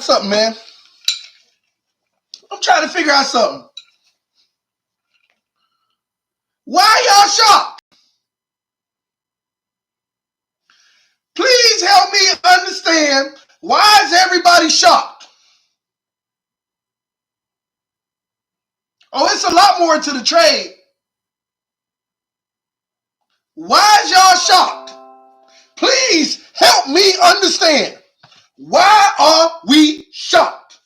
something, man. I'm trying to figure out something. Why y'all shocked? Please help me understand, why is everybody shocked? Oh, it's a lot more to the trade. Why is y'all shocked? Please help me understand. Why are we shocked?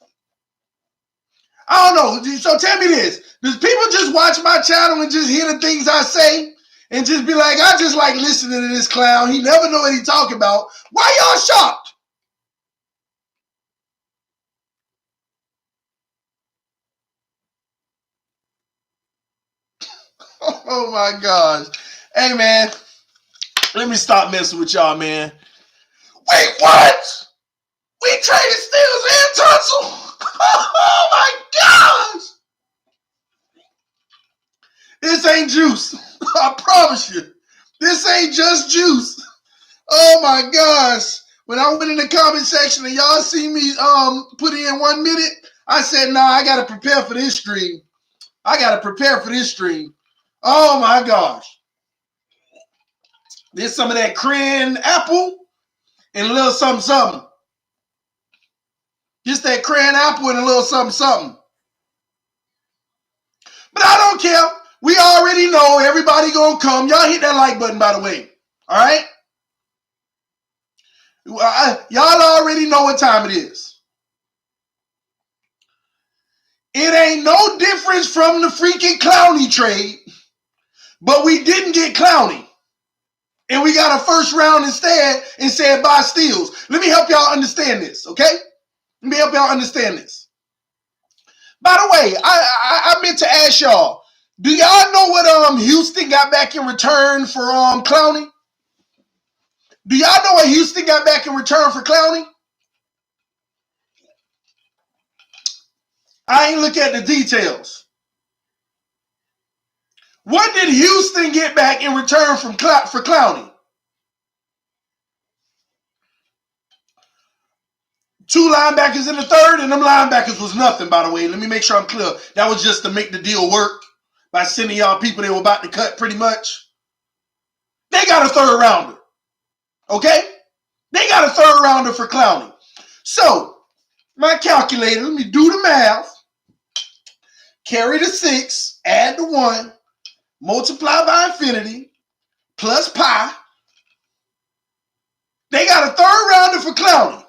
I don't know. So tell me this. Does people just watch my channel and just hear the things I say and just be like, I just like listening to this clown. He never know what he talking about. Why y'all shocked? Oh my gosh. Hey man, let me stop messing with y'all, man. Wait, what? We traded STILLS and TUNSIL? Oh my gosh. This ain't juice. I promise you. This ain't just juice. Oh my gosh. When I went in the comment section and y'all see me put in 1 minute, I said, nah, I gotta prepare for this stream. I gotta prepare for this stream. Oh my gosh. There's some of that cran apple and a little something something. Just that cran apple and a little something something. But I don't care. We already know everybody gonna come. Y'all hit that like button, by the way. All right? Y'all already know what time it is. It ain't no difference from the freaking Clowney trade, but we didn't get Clowney. And we got a first round instead and said buy STILLS. Let me help y'all understand this, okay? Let me help y'all understand this. By the way, I meant to ask y'all, do y'all know what Houston got back in return for Clowney? Do y'all know what Houston got back in return for Clowney? I ain't look at the details. What did Houston get back in return for Clowney? 2 linebackers in the third, and them linebackers was nothing, by the way. Let me make sure I'm clear. That was just to make the deal work by sending y'all people they were about to cut pretty much. They got a third rounder. Okay? They got a third rounder for Clowney. So, my calculator, let me do the math. Carry the 6, add the 1, multiply by infinity, plus pi. They got a third rounder for Clowney.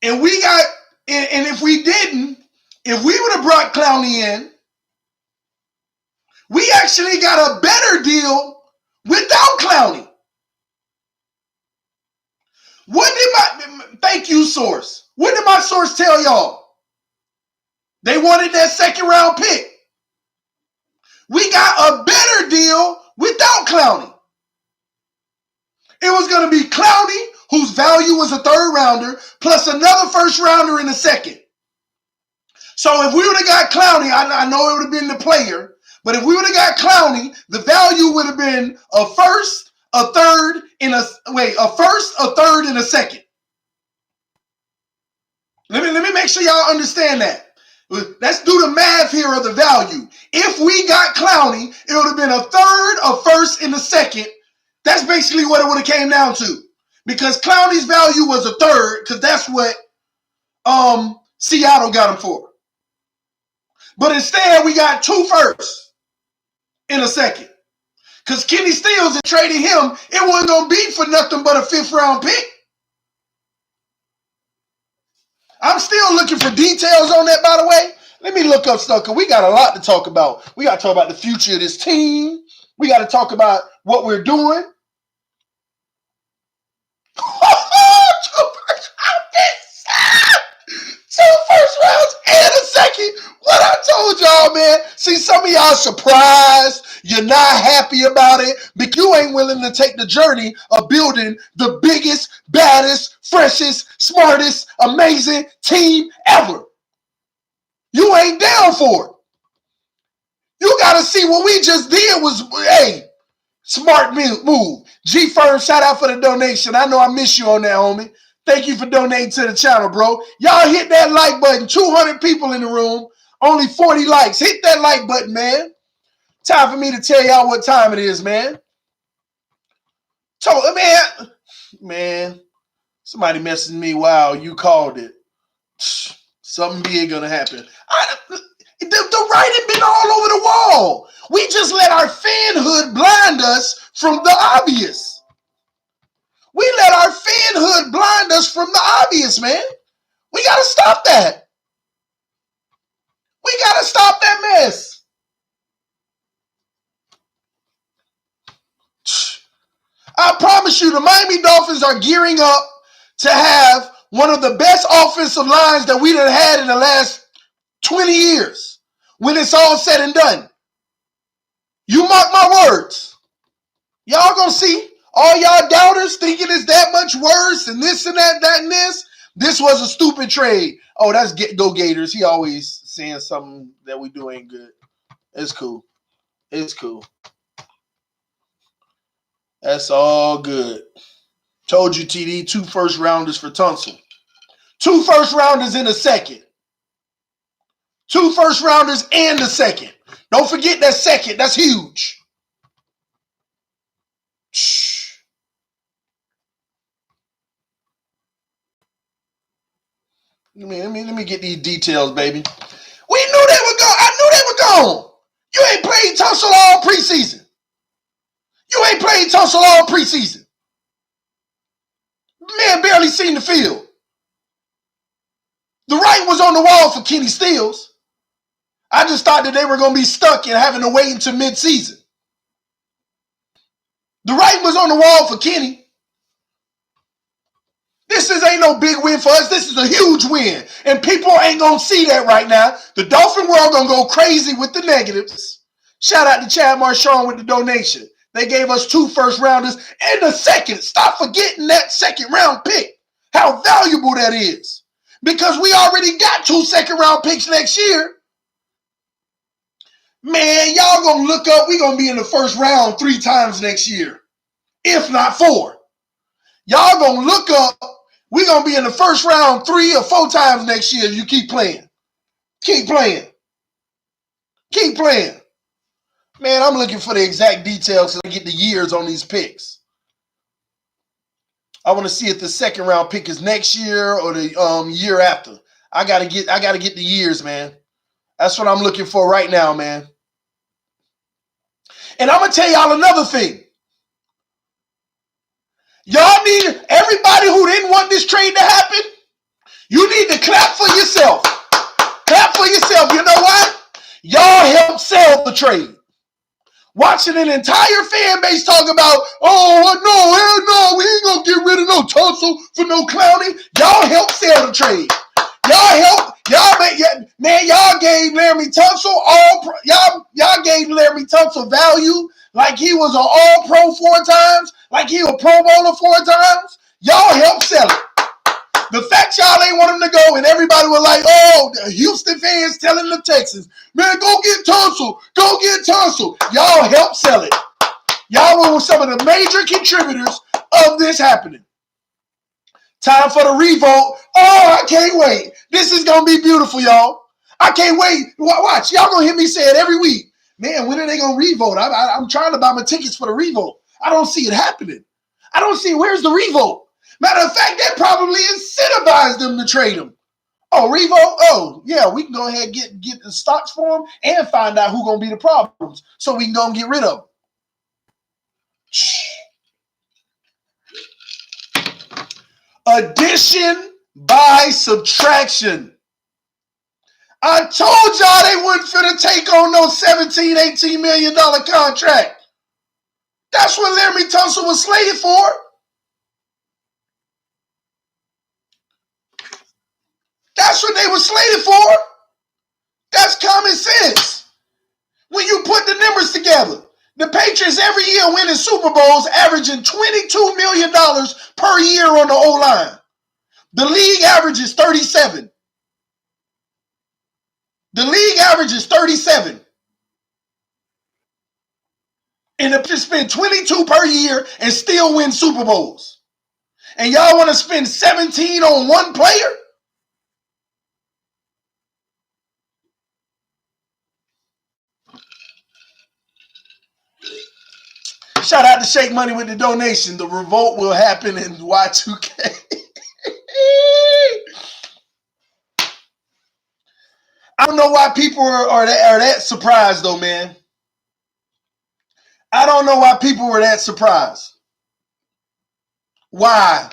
And we got, and if we didn't, if we would have brought Clowney in, we actually got a better deal without Clowney. What did thank you, source. What did my source tell y'all? They wanted that second round pick. We got a better deal without Clowney. It was going to be Clowney, whose value was a third rounder, plus another first rounder in a second. So if we would have got Clowney, I know it would have been the player, but if we would have got Clowney, the value would have been a first, a third, a first, a third, and a second. Let me make sure y'all understand that. Let's do the math here of the value. If we got Clowney, it would have been a third, a first, and a second. That's basically what it would have came down to. Because Clowney's value was a third, because that's what Seattle got him for. But instead, we got 2 firsts in a second. Because Kenny Stills had traded him, it wasn't going to be for nothing but a 5th round pick. I'm still looking for details on that, by the way. Let me look up stuff, because we got a lot to talk about. We got to talk about the future of this team. We got to talk about what we're doing. 2 first rounds and a second. What I told y'all, man. See, some of y'all surprised. You're not happy about it, but you ain't willing to take the journey of building the biggest, baddest, freshest, smartest, amazing team ever. You ain't down for it. You got to see what we just did was, hey, Smart move. G Firm, shout out for the donation. I know I miss you on that, homie. Thank you for donating to the channel, bro. Y'all hit that like button. 200 people in the room. Only 40 likes. Hit that like button, man. Time for me to tell y'all what time it is, man. Man, somebody messaged me. Wow, you called it. Something big gonna happen. The writing been all over the wall. We just let our fanhood blind us from the obvious. We let our fanhood blind us from the obvious, man. We gotta stop that. We gotta stop that mess. I promise you, the Miami Dolphins are gearing up to have one of the best offensive lines that we done had in the last 20 years when it's all said and done. You mark my words. Y'all gonna see all y'all doubters thinking it's that much worse and this and that, that and this. This was a stupid trade. Oh, that's Go Gators. He always saying something that we do ain't good. It's cool. It's cool. That's all good. Told you, TD, 2 first rounders for TUNSIL. 2 first rounders in a second. 2 first rounders and a second. Don't forget that second. That's huge. Let me get these details, baby. We knew they were gone. I knew they were gone. You ain't played TUNSIL all preseason. You ain't played TUNSIL all preseason. Man barely seen the field. The writing was on the wall for Kenny Stills. I just thought that they were going to be stuck and having to wait until mid-season. The writing was on the wall for Kenny. This ain't no big win for us. This is a huge win. And people ain't going to see that right now. The Dolphin world going to go crazy with the negatives. Shout out to Chad Marchand with the donation. They gave us 2 first rounders and a second. Stop forgetting that second round pick. How valuable that is. Because we already got 2 second round picks next year. Man, y'all going to look up. We're going to be in the first round 3 times next year. If not 4. Y'all going to look up. We're going to be in the first round 3 or 4 times next year if you keep playing. Keep playing. Keep playing. Man, I'm looking for the exact details so I get the years on these picks. I want to see if the second round pick is next year or the year after. I gotta get the years, man. That's what I'm looking for right now, man. And I'm gonna tell y'all another thing. Y'all need everybody who didn't want this trade to happen. You need to clap for yourself. Clap for yourself. You know what? Y'all helped sell the trade. Watching an entire fan base talk about, oh, no, we ain't gonna get rid of no TUNSIL for no clowning. Y'all helped sell the trade. Y'all gave Laramie TUNSIL y'all gave Laramie TUNSIL value like he was an all-pro 4 times, like he was a Pro Bowler 4 times. Y'all helped sell it. The fact y'all ain't want him to go and everybody was like, oh, the Houston fans telling the Texans, man, go get TUNSIL. Go get TUNSIL. Y'all helped sell it. Y'all were some of the major contributors of this happening. Time for the revolt. Oh, I can't wait. This is going to be beautiful, y'all. I can't wait. Watch. Y'all going to hear me say it every week. Man, when are they going to revolt? I'm trying to buy my tickets for the revolt. I don't see it happening. I don't see where's the revolt. Matter of fact, that probably incentivized them to trade him. Oh, revolt? Oh, yeah, we can go ahead and get the stocks for him and find out who's going to be the problems so we can go and get rid of them. Addition by subtraction. I told y'all they wasn't finna take on no $17, $18 million contract. That's what Laramie TUNSIL was slated for. That's what they were slated for. That's common sense. When you put the numbers together, the Patriots every year winning Super Bowls averaging $22 million per year on the O-line. The league average is 37. The league average is 37. And the Patriots spend 22 per year and still win Super Bowls. And y'all want to spend 17 on one player? Shout out to Shake Money with the donation. The revolt will happen in Y2K. I don't know why people are that surprised, though, man. I don't know why people were that surprised. Why?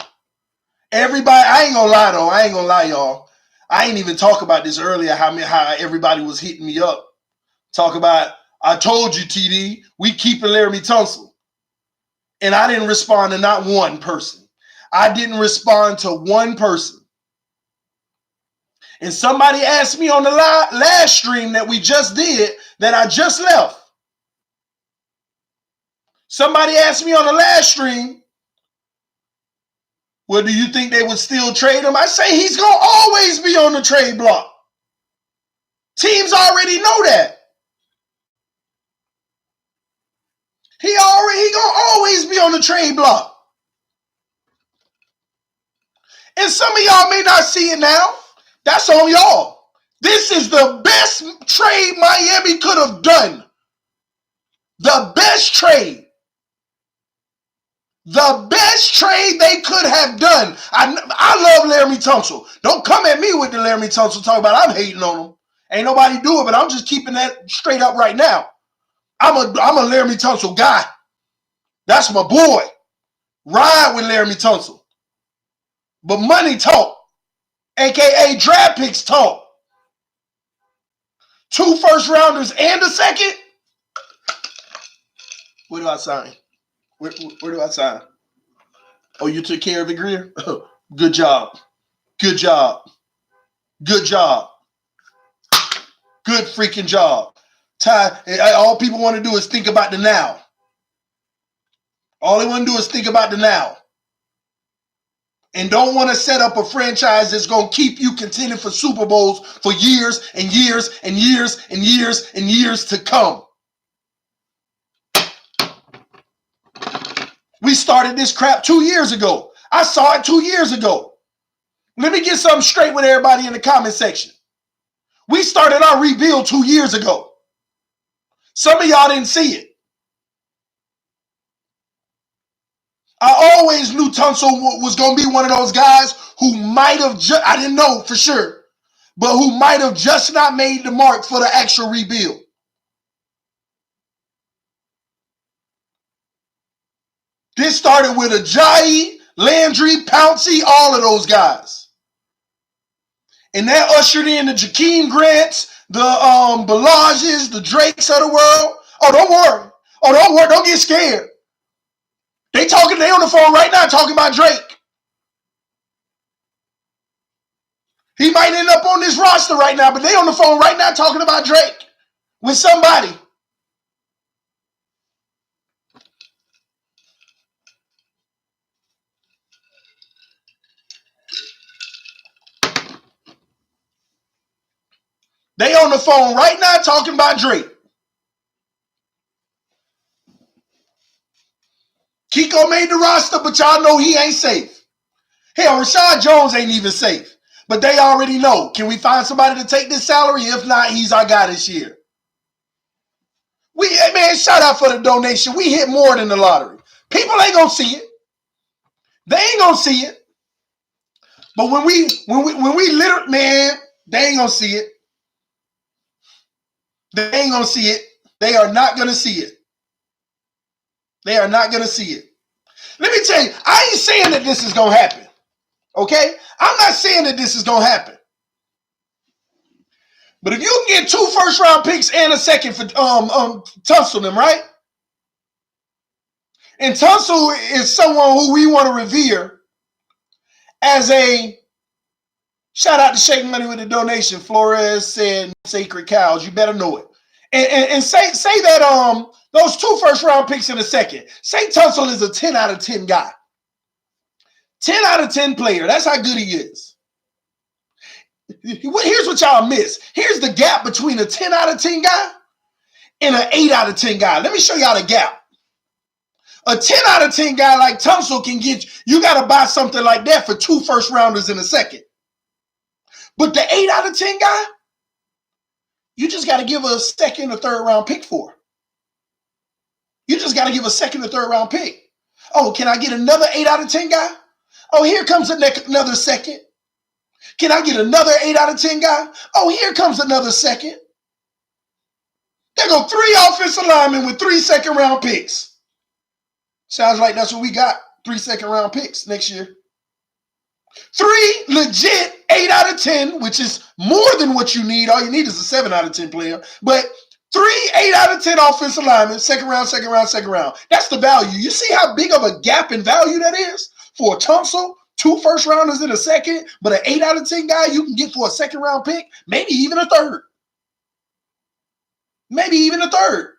Everybody, I ain't gonna lie, though. I ain't gonna lie, y'all. I ain't even talk about this earlier, how everybody was hitting me up. Talk about, I told you, TD, we keeping Laramie Tunsil. And I didn't respond to not one person. I didn't respond to one person. And somebody asked me on the last stream that we just did that I just left. Somebody asked me on the last stream, well, do you think they would still trade him? I say he's going to always be on the trade block. Teams already know that. He going to always be on the trade block. And some of y'all may not see it now. That's on y'all. This is the best trade Miami could have done. The best trade. The best trade they could have done. I love Laramie Tunsil. Don't come at me with the Laramie Tunsil talk about I'm hating on him. Ain't nobody do it, but I'm just keeping that straight up right now. I'm a Laramie Tunsil guy. That's my boy. Ride with Laramie Tunsil. But money talk. AKA draft picks talk. 2 first rounders and a second. Where do I sign? Where do I sign? Oh, you took care of it, Greer? Good job. Good job. Good job. Good freaking job. Ty, all people want to do is think about the now. All they want to do is think about the now. And don't want to set up a franchise that's going to keep you contending for Super Bowls for years and years and years and years and years to come. We started this crap 2 years ago. I saw it 2 years ago. Let me get something straight with everybody in the comment section. We started our rebuild 2 years ago. Some of y'all didn't see it. I always knew Tunsil was going to be one of those guys who might have I didn't know for sure, but who might have just not made the mark for the actual rebuild. This started with Ajayi, Landry, Pouncey, all of those guys. And that ushered in the Jakeem Grants, the Balages, the Drakes of the world. Oh, don't worry. Oh, don't worry. Don't get scared. They on the phone right now talking about Drake. He might end up on this roster right now, but they on the phone right now talking about Drake with somebody. They on the phone right now talking about Drake. Kiko made the roster, but y'all know he ain't safe. Hell, Rashad Jones ain't even safe. But they already know. Can we find somebody to take this salary? If not, he's our guy this year. Man, shout out for the donation. We hit more than the lottery. People ain't gonna see it. They ain't gonna see it. But when we literally, man, they ain't gonna see it. They ain't gonna see it. They are not gonna see it. They are not gonna see it. Let me tell you, I ain't saying that this is gonna happen. Okay? I'm not saying that this is gonna happen. But if you can get 2 first-round picks and a second for Tunsil them, right? And Tunsil is someone who we want to revere as a shout out to Shake Money with the donation. Flores said sacred cows. You better know it. And say that those 2 first-round picks in a second. Say Tunsil is a 10 out of 10 guy. 10 out of 10 player. That's how good he is. Here's what y'all miss. Here's the gap between a 10 out of 10 guy and an 8 out of 10 guy. Let me show y'all the gap. A 10 out of 10 guy like Tunsil can get you got to buy something like that for 2 first rounders in a second. But the 8 out of 10 guy, you just got to give a second or third round pick for. You just got to give a second or third round pick. Oh, can I get another 8 out of 10 guy? Oh, here comes another second. Can I get another 8 out of 10 guy? Oh, here comes another second. There go 3 offensive linemen with 3 second round picks. Sounds like that's what we got. 3 second round picks next year. 3 legit 8 out of 10, which is more than what you need. All you need is a 7 out of 10 player. But 3 8 out of 10 offensive linemen, second round, second round, second round. That's the value. You see how big of a gap in value that is for a Tunsil? 2 first rounders in a second, but an 8 out of 10 guy you can get for a second round pick, maybe even a third. Maybe even a third.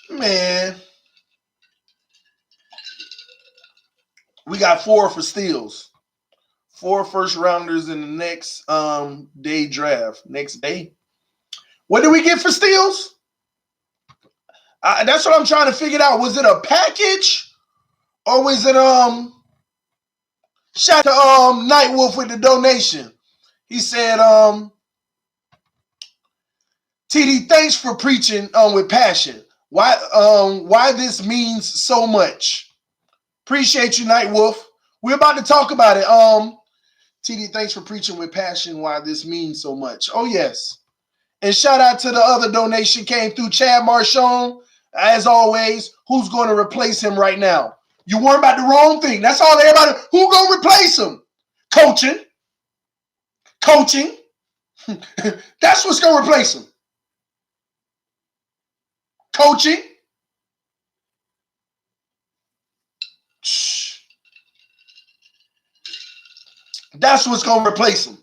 Man. We got 4 for STILLS. 4 first rounders in the next day draft. Next day. What did we get for STILLS? That's what I'm trying to figure out. Was it a package? Or was it shout out to Nightwolf with the donation. He said, TD, thanks for preaching with passion. Why this means so much. Appreciate you, Nightwolf. We're about to talk about it. TD, thanks for preaching with passion why this means so much. Oh, yes. And shout out to the other donation came through, Chad Marchon. As always, who's going to replace him right now? You worry about the wrong thing. That's all everybody. Who going to replace him? Coaching. That's what's going to replace him. Coaching. That's what's going to replace him.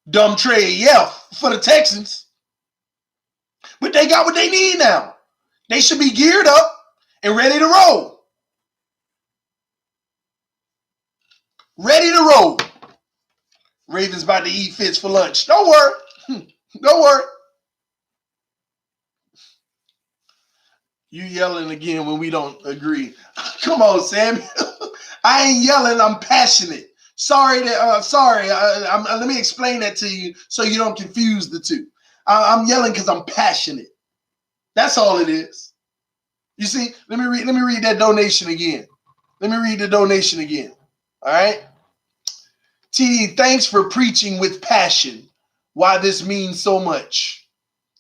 Dumb trade, yeah, for the Texans. But they got what they need now. They should be geared up and ready to roll. Ready to roll. Ravens about to eat Fitz for lunch. Don't worry. Don't worry. You yelling again when we don't agree. Come on, Sammy. I ain't yelling. I'm passionate. Sorry. Let me explain that to you so you don't confuse the two. I'm yelling because I'm passionate. That's all it is. You see, let me read that donation again. Let me read the donation again. All right. TD, thanks for preaching with passion. Why this means so much.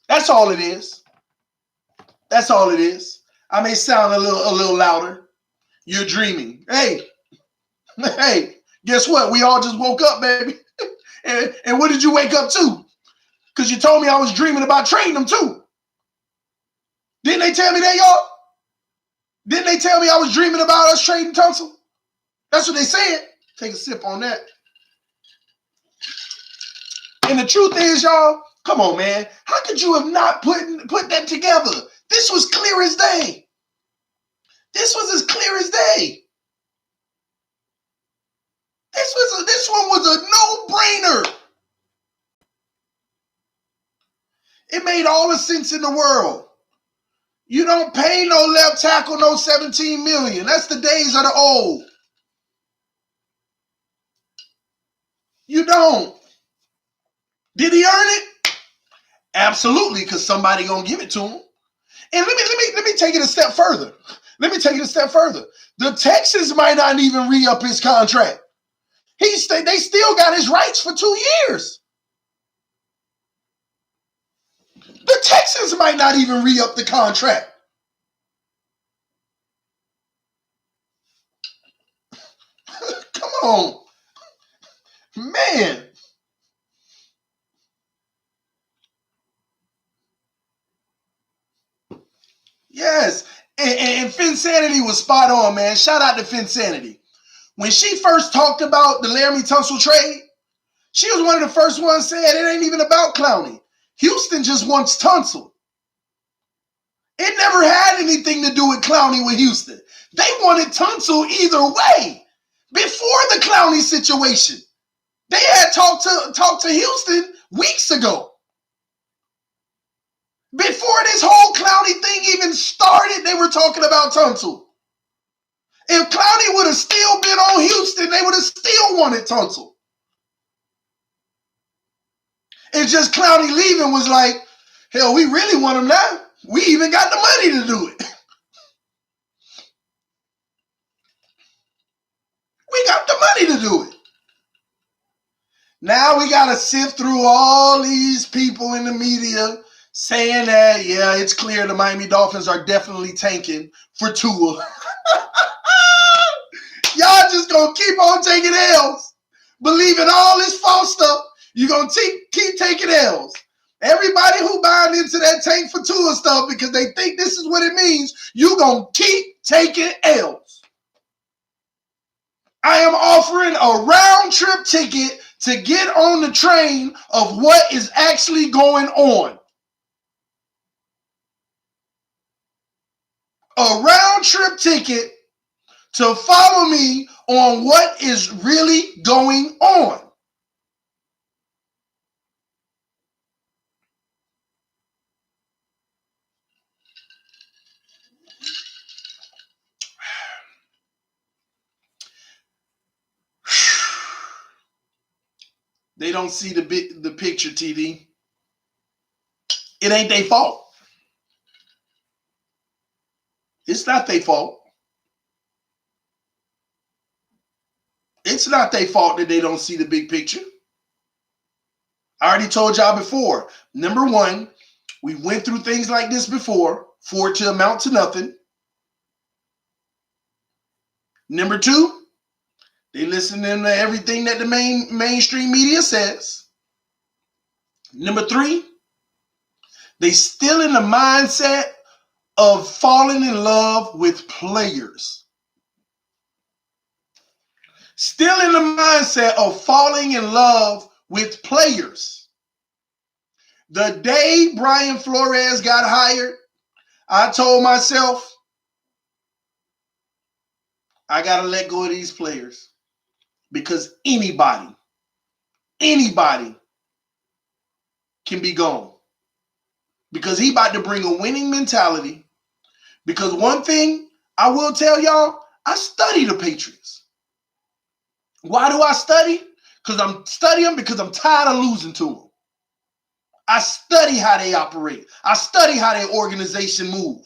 That's all it is. That's all it is. I may sound a little louder. You're dreaming. Hey, guess what? We all just woke up, baby. and what did you wake up to? Because you told me I was dreaming about trading them too. Didn't they tell me that, y'all? Didn't they tell me I was dreaming about us trading Tunsil? That's what they said. Take a sip on that. And the truth is, y'all, come on, man. How could you have not put that together? This was clear as day. This was as clear as day. This one was a no-brainer. It made all the sense in the world. You don't pay no left tackle no $17 million. That's the days of the old. You don't. Did he earn it? Absolutely, because somebody gonna give it to him. And let me take it a step further. The Texans might not even re-up his contract. They still got his rights for 2 years. The Texans might not even re-up the contract. Come on. Man. Yes. And Finsanity was spot on, man. Shout out to Finsanity. When she first talked about the Laramie Tunsil trade, she was one of the first ones saying it ain't even about Clowney. Houston just wants Tunsil. It never had anything to do with Clowney with Houston. They wanted Tunsil either way. Before the Clowney situation, they had talked to Houston weeks ago. Before this whole Clowney thing even started, they were talking about TUNSIL. If Clowney would have still been on Houston, they would have still wanted TUNSIL. It's just Clowney leaving was like, hell, we really want him now. We even got the money to do it. We got the money to do it. Now we got to sift through all these people in the media saying that, yeah, it's clear the Miami Dolphins are definitely tanking for Tua. Y'all just going to keep on taking L's, believing all this false stuff. You're going to keep taking L's. Everybody who buying into that tank for Tua stuff because they think this is what it means, you're going to keep taking L's. I am offering a round trip ticket to get on the train of what is actually going on. A round trip ticket to follow me on what is really going on. They don't see the picture, TD. It ain't their fault. It's not their fault. It's not their fault that they don't see the big picture. I already told y'all before. Number one, we went through things like this before for it to amount to nothing. Number two, they listen to everything that the mainstream media says. Number three, they still in the mindset of falling in love with players. Still in the mindset of falling in love with players. The day Brian Flores got hired, I told myself, I got to let go of these players because anybody can be gone. Because he about to bring a winning mentality. Because one thing I will tell y'all, I study the Patriots. Why do I study? Because I'm studying because I'm tired of losing to them. I study how they operate. I study how their organization move.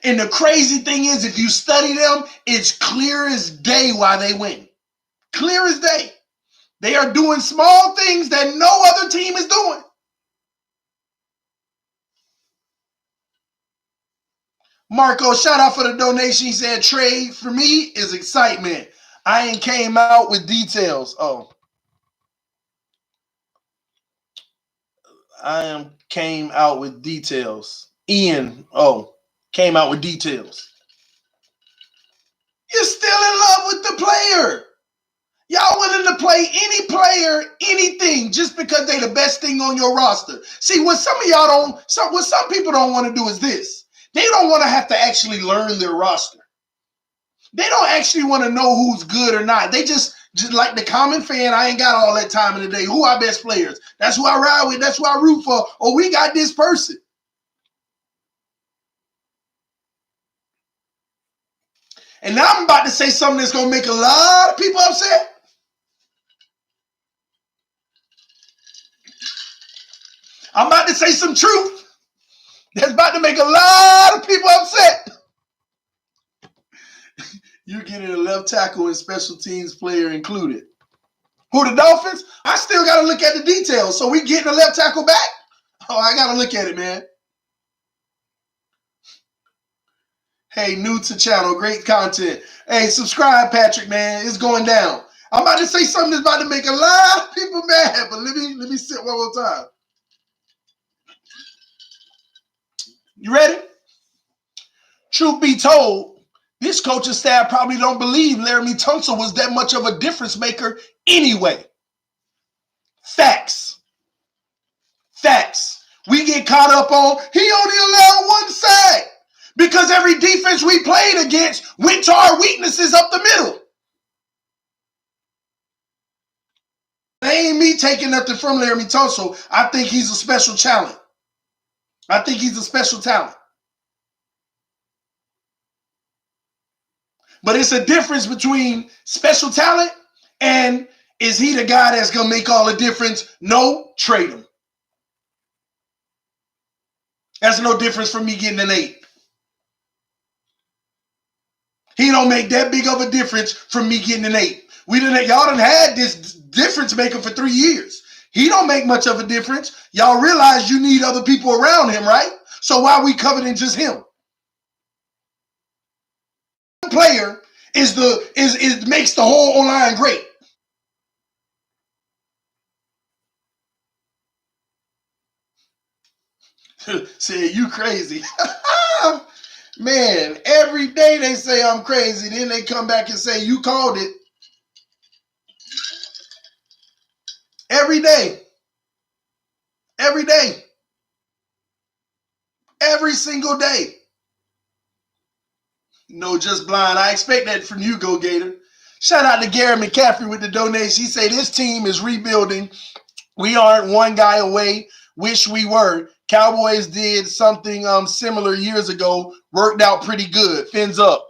And the crazy thing is, if you study them, it's clear as day why they win. Clear as day. They are doing small things that no other team is doing. Marco, shout out for the donation. He said, trade for me is excitement. I ain't came out with details. Oh. Came out with details. Ian, came out with details. You're still in love with the player. Y'all willing to play any player, anything, just because they the best thing on your roster. See, what some of y'all what some people don't want to do is this. They don't want to have to actually learn their roster. They don't actually want to know who's good or not. They just like the common fan, I ain't got all that time in the day. Who are best players? That's who I ride with. That's who I root for. Or we got this person. And now I'm about to say something that's going to make a lot of people upset. I'm about to say some truth that's about to make a lot of people upset. You're getting a left tackle and special teams player included. Who, the Dolphins? I still got to look at the details. So we getting a left tackle back? Oh, I got to look at it, man. Hey, new to channel, great content. Hey, subscribe, Patrick, man. It's going down. I'm about to say something that's about to make a lot of people mad, but let me sit one more time. You ready? Truth be told, this coaching staff probably don't believe Laramie Tunsil was that much of a difference maker anyway. Facts. Facts. We get caught up on, he only allowed one sack because every defense we played against went to our weaknesses up the middle. ain't me taking nothing from Laramie Tunsil. I think he's a special talent. I think he's a special talent. But it's a difference between special talent and is he the guy that's going to make all the difference? No, trade him. That's no difference from me getting an 8. He don't make that big of a difference from me getting an 8. Y'all done had this difference maker for 3 years. He don't make much of a difference. Y'all realize you need other people around him, right? So why are we coveting just him? Player is makes the whole O-line great. Say you crazy. Man, every day they say I'm crazy. Then they come back and say you called it. Every day. Every day. Every single day. No, just blind. I expect that from you, Go Gator. Shout out to Gary McCaffrey with the donation. He said this team is rebuilding. We aren't one guy away. Wish we were. Cowboys did something similar years ago. Worked out pretty good. Fins up.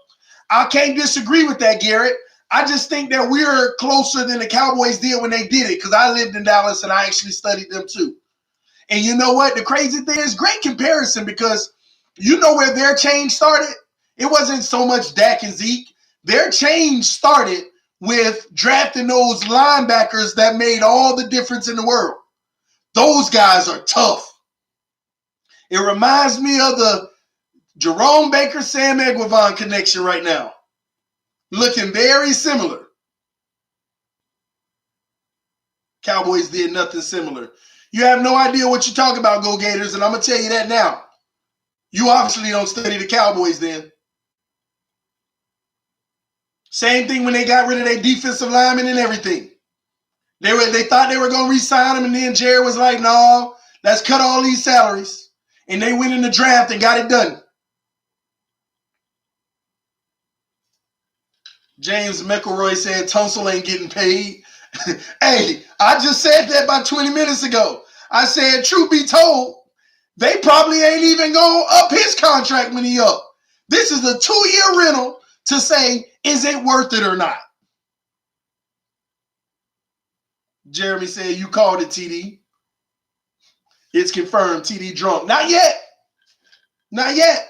I can't disagree with that, Garrett. I just think that we're closer than the Cowboys did when they did it because I lived in Dallas and I actually studied them too. And you know what? The crazy thing is great comparison because you know where their change started? It wasn't so much Dak and Zeke. Their change started with drafting those linebackers that made all the difference in the world. Those guys are tough. It reminds me of the Jerome Baker, Sam Eguavoen connection right now. Looking very similar. Cowboys did nothing similar. You have no idea what you're talking about, Go Gators, and I'm going to tell you that now. You obviously don't study the Cowboys then. Same thing when they got rid of their defensive linemen and everything. They thought they were going to re-sign him, and then Jerry was like, no, let's cut all these salaries. And they went in the draft and got it done. James McElroy said Tunsil ain't getting paid. Hey, I just said that about 20 minutes ago. I said, truth be told, they probably ain't even going to up his contract when he up. This is a 2-year rental to say, is it worth it or not? Jeremy said, you called it, TD. It's confirmed, TD drunk. Not yet. Not yet.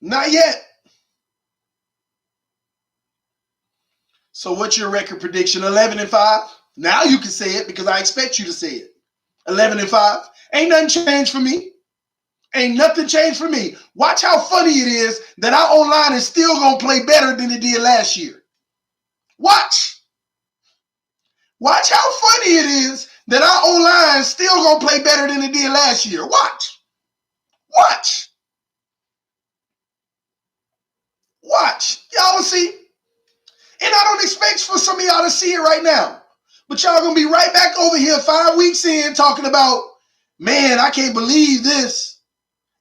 Not yet. So what's your record prediction? 11-5? Now you can say it because I expect you to say it. 11-5. Ain't nothing changed for me. Ain't nothing changed for me. Watch how funny it is that our O-line is still going to play better than it did last year. Watch. Watch how funny it is that our O-line is still going to play better than it did last year. Watch. Watch. Watch. Y'all will see. And I don't expect for some of y'all to see it right now. But y'all going to be right back over here 5 weeks in talking about, man, I can't believe this.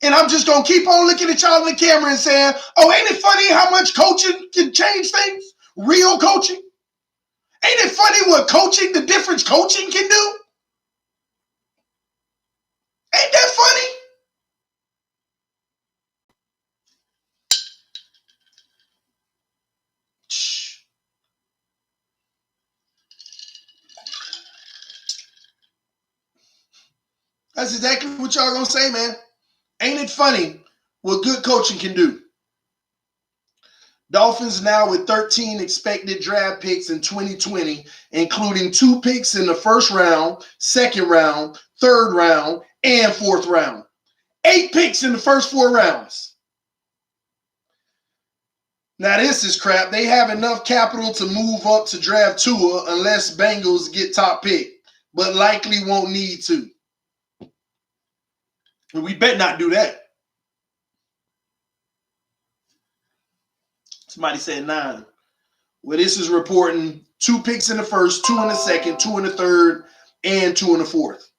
And I'm just going to keep on looking at y'all in the camera and saying, oh, ain't it funny how much coaching can change things? Real coaching. Ain't it funny what coaching, the difference coaching can do? Ain't that funny? That's exactly what y'all gonna say, man. Ain't it funny what good coaching can do? Dolphins now with 13 expected draft picks in 2020, including 2 picks in the first round, second round, third round, and fourth round. 8 picks in the first 4 rounds. Now this is crap. They have enough capital to move up to draft Tua unless Bengals get top pick, but likely won't need to. We bet not do that. Somebody said 9. Well, this is reporting 2 picks in the first, 2 in the second, 2 in the third, and 2 in the fourth.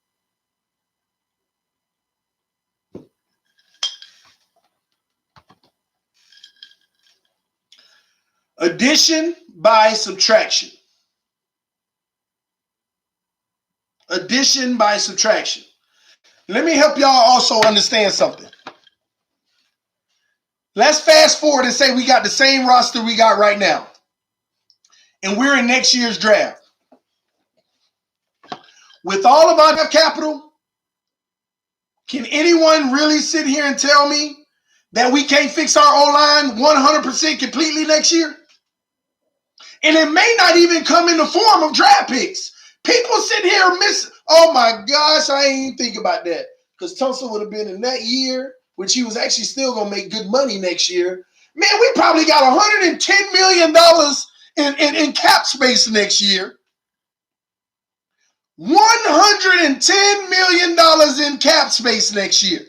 Addition by subtraction. Addition by subtraction. Let me help y'all also understand something. Let's fast forward and say we got the same roster we got right now. And we're in next year's draft. With all of our capital, can anyone really sit here and tell me that we can't fix our O-line 100% completely next year? And it may not even come in the form of draft picks. People sit here and miss. Oh my gosh, I ain't even think about that. Because TUNSIL would have been in that year, which he was actually still going to make good money next year. Man, we probably got $110 million in cap space next year. $110 million in cap space next year.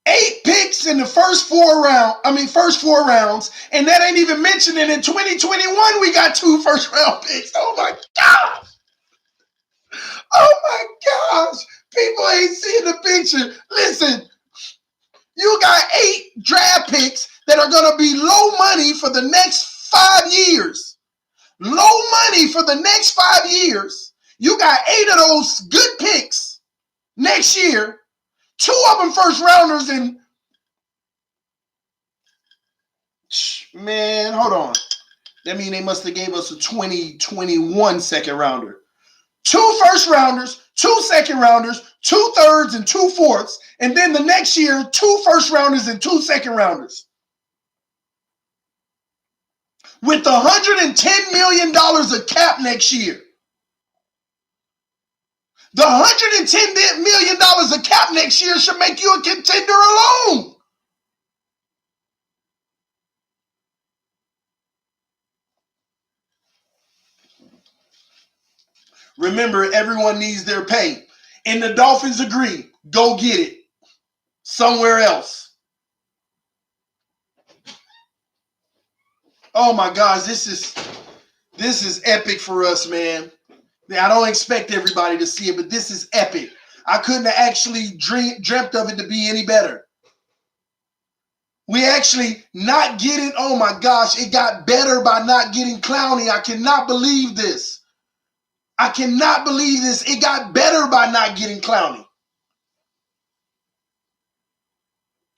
Eight picks in the first four rounds, and that ain't even mentioning in 2021 we got 2 first-round picks. Oh my God! Oh my gosh! People ain't seeing the picture. Listen, you got 8 draft picks that are going to be low money for the next 5 years. Low money for the next 5 years. You got 8 of those good picks next year. 2 of them first rounders, and man, hold on. That means they must have gave us a 2021 second rounder. 2 first rounders, 2 second rounders, 2 thirds, and 2 fourths. And then the next year, 2 first rounders and 2 second rounders. With $110 million of cap next year. The $110 million of cap next year should make you a contender alone. Remember, everyone needs their pay. And the Dolphins agree. Go get it. Somewhere else. Oh my gosh, this is epic for us, man. I don't expect everybody to see it, but this is epic. I couldn't have actually dreamt of it to be any better. We actually not getting, oh my gosh, it got better by not getting Clowney. I cannot believe this. I cannot believe this. It got better by not getting Clowney.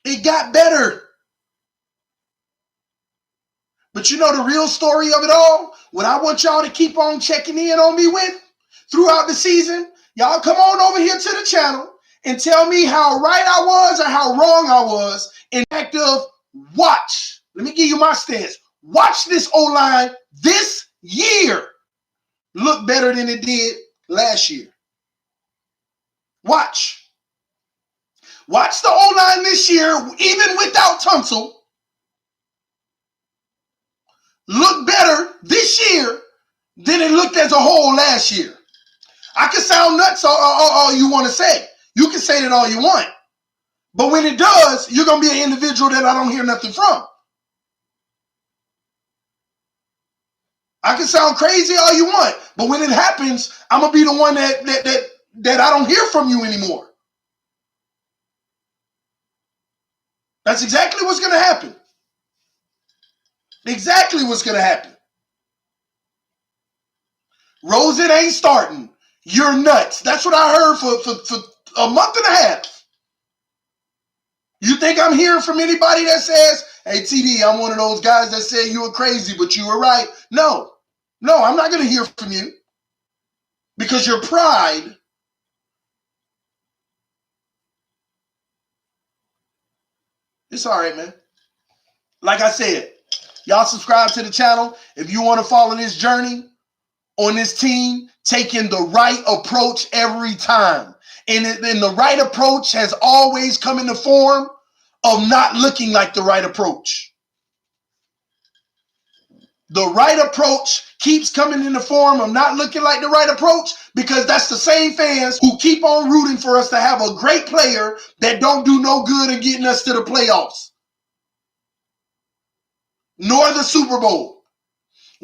It got better. But you know the real story of it all? What I want y'all to keep on checking in on me with throughout the season, y'all come on over here to the channel and tell me how right I was or how wrong I was in fact of watch. Let me give you my stance. Watch this O-line this year look better than it did last year. Watch. Watch the O-line this year, even without TUNSIL, look better this year than it looked as a whole last year. I can sound nuts all you want to say. You can say that all you want. But when it does, you're going to be an individual that I don't hear nothing from. I can sound crazy all you want. But when it happens, I'm going to be the one that I don't hear from you anymore. That's exactly what's going to happen. Exactly what's going to happen. Rosen ain't starting. You're nuts. That's what I heard for a month and a half. You think I'm hearing from anybody that says, hey, TD, I'm one of those guys that said you were crazy, but you were right? No. No, I'm not going to hear from you. Because your pride it's all right, man. Like I said, y'all subscribe to the channel. If you want to follow this journey on this team, taking the right approach every time. And the right approach has always come in the form of not looking like the right approach. The right approach keeps coming in the form of not looking like the right approach because that's the same fans who keep on rooting for us to have a great player that don't do no good in getting us to the playoffs. Nor the Super Bowl.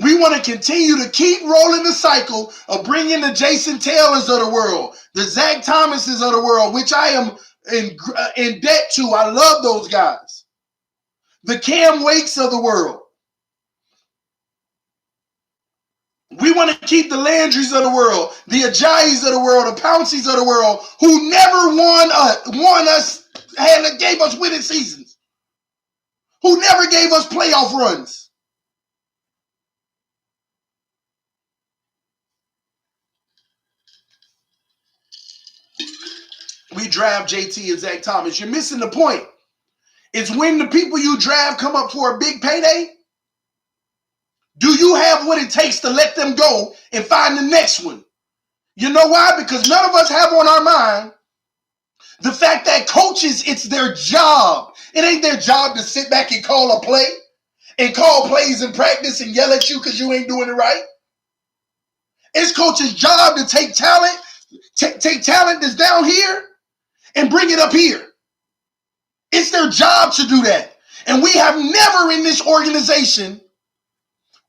We want to continue to keep rolling the cycle of bringing the Jason Taylors of the world, the Zach Thomases of the world, which I am in debt to. I love those guys. The Cam Wakes of the world. We want to keep the Landrys of the world, the Ajayis of the world, the Pounceys of the world, who never gave us winning seasons, who never gave us playoff runs. We draft JT and Zach Thomas. You're missing the point. It's when the people you draft come up for a big payday. Do you have what it takes to let them go and find the next one? You know why? Because none of us have on our mind the fact that coaches, it's their job. It ain't their job to sit back and call a play and call plays in practice and yell at you because you ain't doing it right. It's coach's job to take talent that's down here and bring it up here. It's their job to do that. And we have never in this organization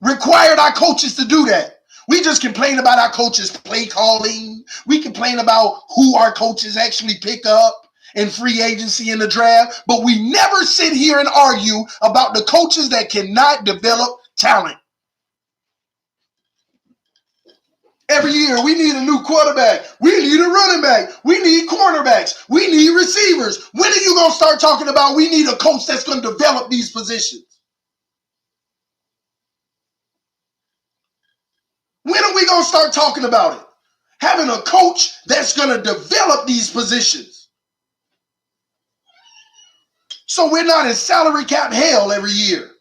required our coaches to do that. We just complain about our coaches' play calling. We complain about who our coaches actually pick up in free agency in the draft. But we never sit here and argue about the coaches that cannot develop talent. Every year, we need a new quarterback. We need a running back. We need cornerbacks. We need receivers. When are you going to start talking about we need a coach that's going to develop these positions? When are we going to start talking about it? Having a coach that's going to develop these positions. So we're not in salary cap hell every year.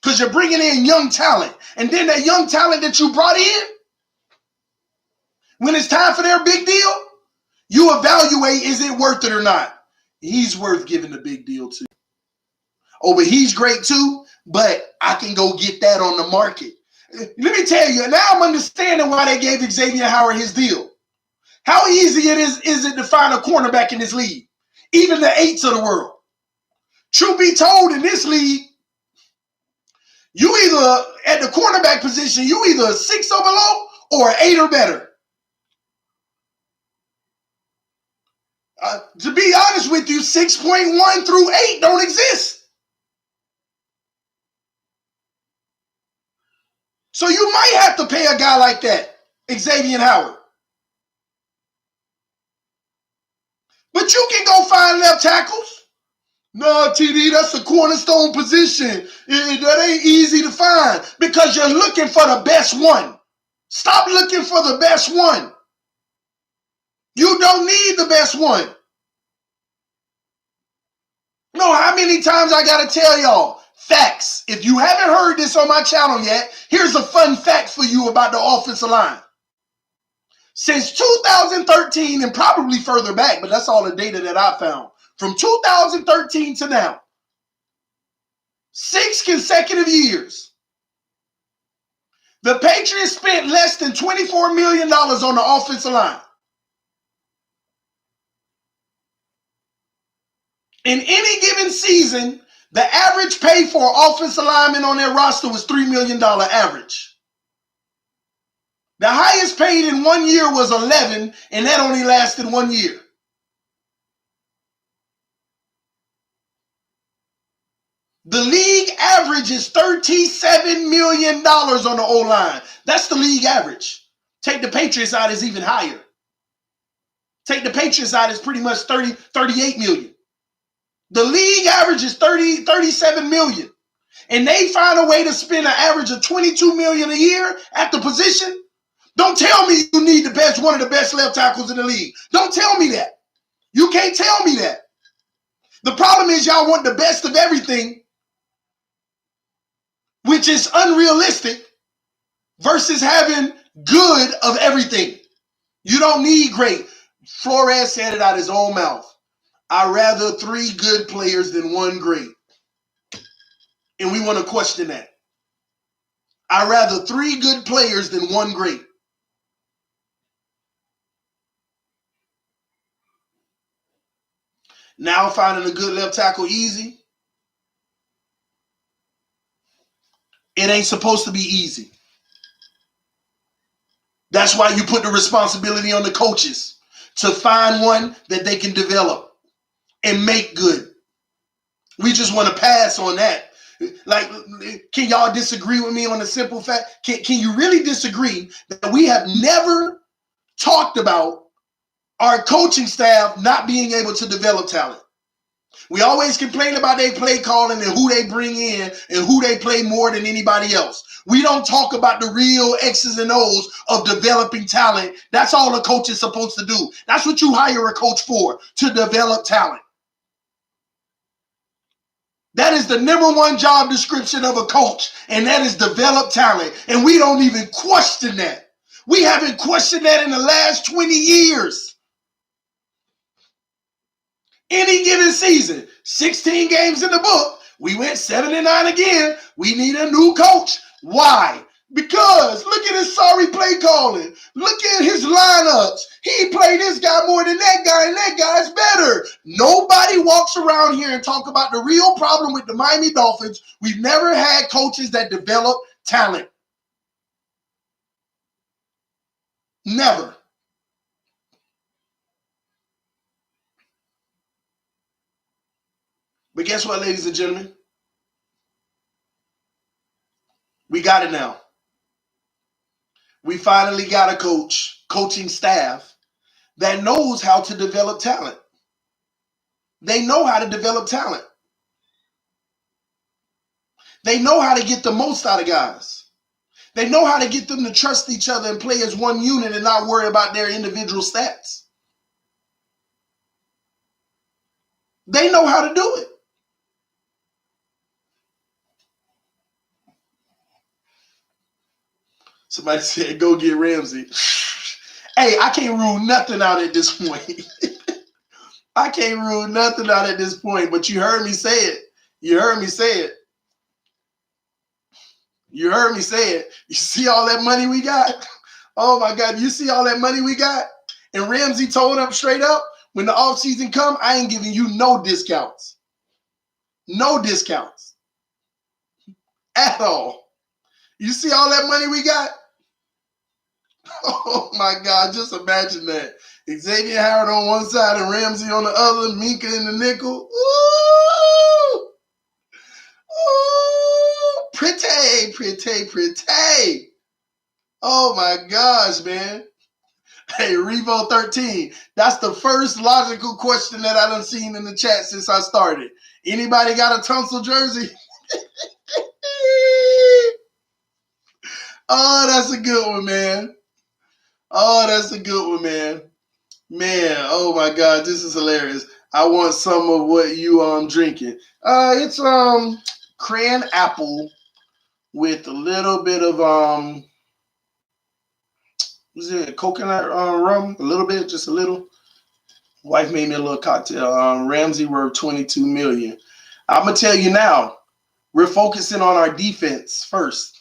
Because you're bringing in young talent. And then that young talent that you brought in, when it's time for their big deal, you evaluate, is it worth it or not? He's worth giving the big deal to. Oh, but he's great too, but I can go get that on the market. Let me tell you, now I'm understanding why they gave Xavier Howard his deal. How easy is it to find a cornerback in this league? Even the eights of the world. Truth be told, in this league, you either, at the cornerback position, you either a 6 or below or an 8 or better. To be honest with you, 6.1 through 8 don't exist. So you might have to pay a guy like that, Xavier Howard. But you can go find left tackles. No, TD, that's a cornerstone position. That ain't easy to find because you're looking for the best one. Stop looking for the best one. You don't need the best one. No, how many times I got to tell y'all? Facts. If you haven't heard this on my channel yet, here's a fun fact for you about the offensive line. Since 2013 and probably further back, but that's all the data that I found. From 2013 to now, 6 consecutive years, the Patriots spent less than $24 million on the offensive line. In any given season, the average pay for offensive linemen on their roster was $3 million average. The highest paid in 1 year was 11, and that only lasted 1 year. The league average is $37 million on the O-line. That's the league average. Take the Patriots out, is even higher. Take the Patriots out, is pretty much 38 million. The league average is 37 million. And they find a way to spend an average of 22 million a year at the position. Don't tell me you need one of the best left tackles in the league. Don't tell me that. You can't tell me that. The problem is y'all want the best of everything, which is unrealistic, versus having good of everything. You don't need great. Flores said it out his own mouth. I'd rather 3 good players than 1 great. And we want to question that. I'd rather 3 good players than 1 great. Now finding a good left tackle easy. It ain't supposed to be easy. That's why you put the responsibility on the coaches to find one that they can develop and make good. We just want to pass on that. Like, can y'all disagree with me on the simple fact? Can you really disagree that we have never talked about our coaching staff not being able to develop talent? We always complain about their play calling and who they bring in and who they play more than anybody else. We don't talk about the real X's and O's of developing talent. That's all a coach is supposed to do. That's what you hire a coach for, to develop talent. That is the number one job description of a coach, and that is develop talent. And we don't even question that. We haven't questioned that in the last 20 years. Any given season, 16 games in the book, we went 7-9 again. We need a new coach. Why? Because look at his sorry play calling. Look at his lineups. He played this guy more than that guy, and that guy's better. Nobody walks around here and talk about the real problem with the Miami Dolphins. We've never had coaches that develop talent. Never. But guess what, ladies and gentlemen? We got it now. We finally got a coaching staff that knows how to develop talent. They know how to develop talent. They know how to get the most out of guys. They know how to get them to trust each other and play as one unit and not worry about their individual stats. They know how to do it. Somebody said, go get Ramsey. Hey, I can't rule nothing out at this point. I can't rule nothing out at this point, but you heard me say it. You heard me say it. You heard me say it. You see all that money we got? Oh, my God. You see all that money we got? And Ramsey told him straight up, when the offseason come, I ain't giving you no discounts. No discounts. At all. You see all that money we got? Oh, my God. Just imagine that. Xavier Howard on one side and Ramsey on the other, Minka in the nickel. Ooh! Ooh! Pretty, pretty, pretty. Oh, my gosh, man. Hey, Revo 13. That's the first logical question that I done seen in the chat since I started. Anybody got a TUNSIL jersey? Oh, that's a good one, man. Oh, that's a good one, man. Man, oh my God, this is hilarious. I want some of what you drinking. It's cran apple with a little bit of was it coconut rum? A little bit, just a little. Wife made me a little cocktail. Ramsey worth $22 million. I'm gonna tell you now, we're focusing on our defense first.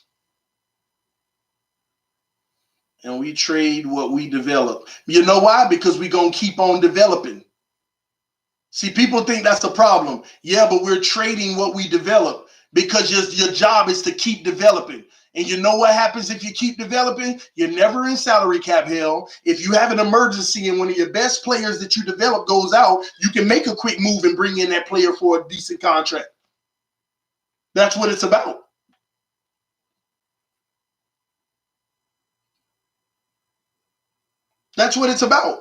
And we trade what we develop. You know why? Because we're going to keep on developing. See, people think that's the problem. Yeah, but we're trading what we develop because your job is to keep developing. And you know what happens if you keep developing? You're never in salary cap hell. If you have an emergency and one of your best players that you develop goes out, you can make a quick move and bring in that player for a decent contract. That's what it's about. That's what it's about.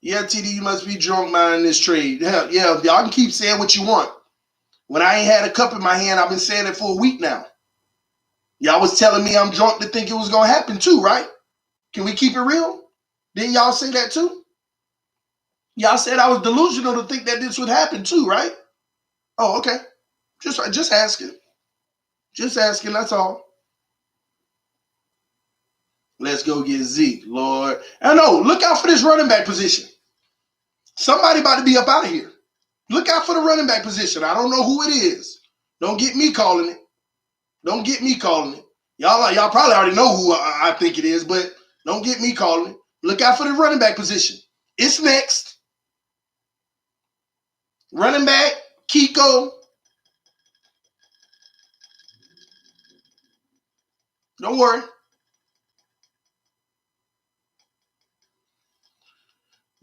Yeah, TD, you must be drunk minding this trade. Hell, yeah, y'all can keep saying what you want. When I ain't had a cup in my hand, I've been saying it for a week now. Y'all was telling me I'm drunk to think it was going to happen too, right? Can we keep it real? Didn't y'all say that too? Y'all said I was delusional to think that this would happen too, right? Oh, okay. Just asking. Just asking, that's all. Let's go get Zeke, Lord. I know, look out for this running back position. Somebody about to be up out of here. Look out for the running back position. I don't know who it is. Don't get me calling it. Don't get me calling it. Y'all probably already know who I think it is, but don't get me calling it. Look out for the running back position. It's next. Running back, Kiko. Don't worry.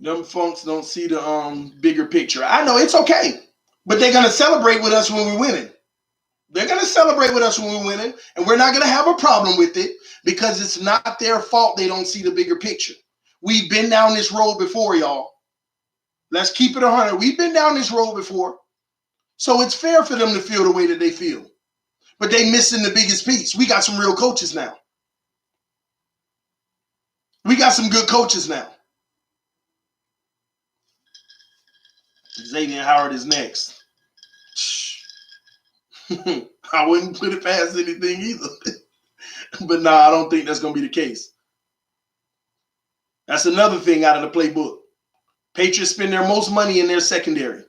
Them folks don't see the bigger picture. I know it's okay, but they're gonna celebrate with us when we're winning. They're going to celebrate with us when we're winning, and we're not going to have a problem with it because it's not their fault they don't see the bigger picture. We've been down this road before, y'all. Let's keep it 100. We've been down this road before. So it's fair for them to feel the way that they feel. But they missing the biggest piece. We got some real coaches now. We got some good coaches now. Xavier Howard is next. I wouldn't put it past anything either. But nah, I don't think that's going to be the case. That's another thing out of the playbook. Patriots spend their most money in their secondary.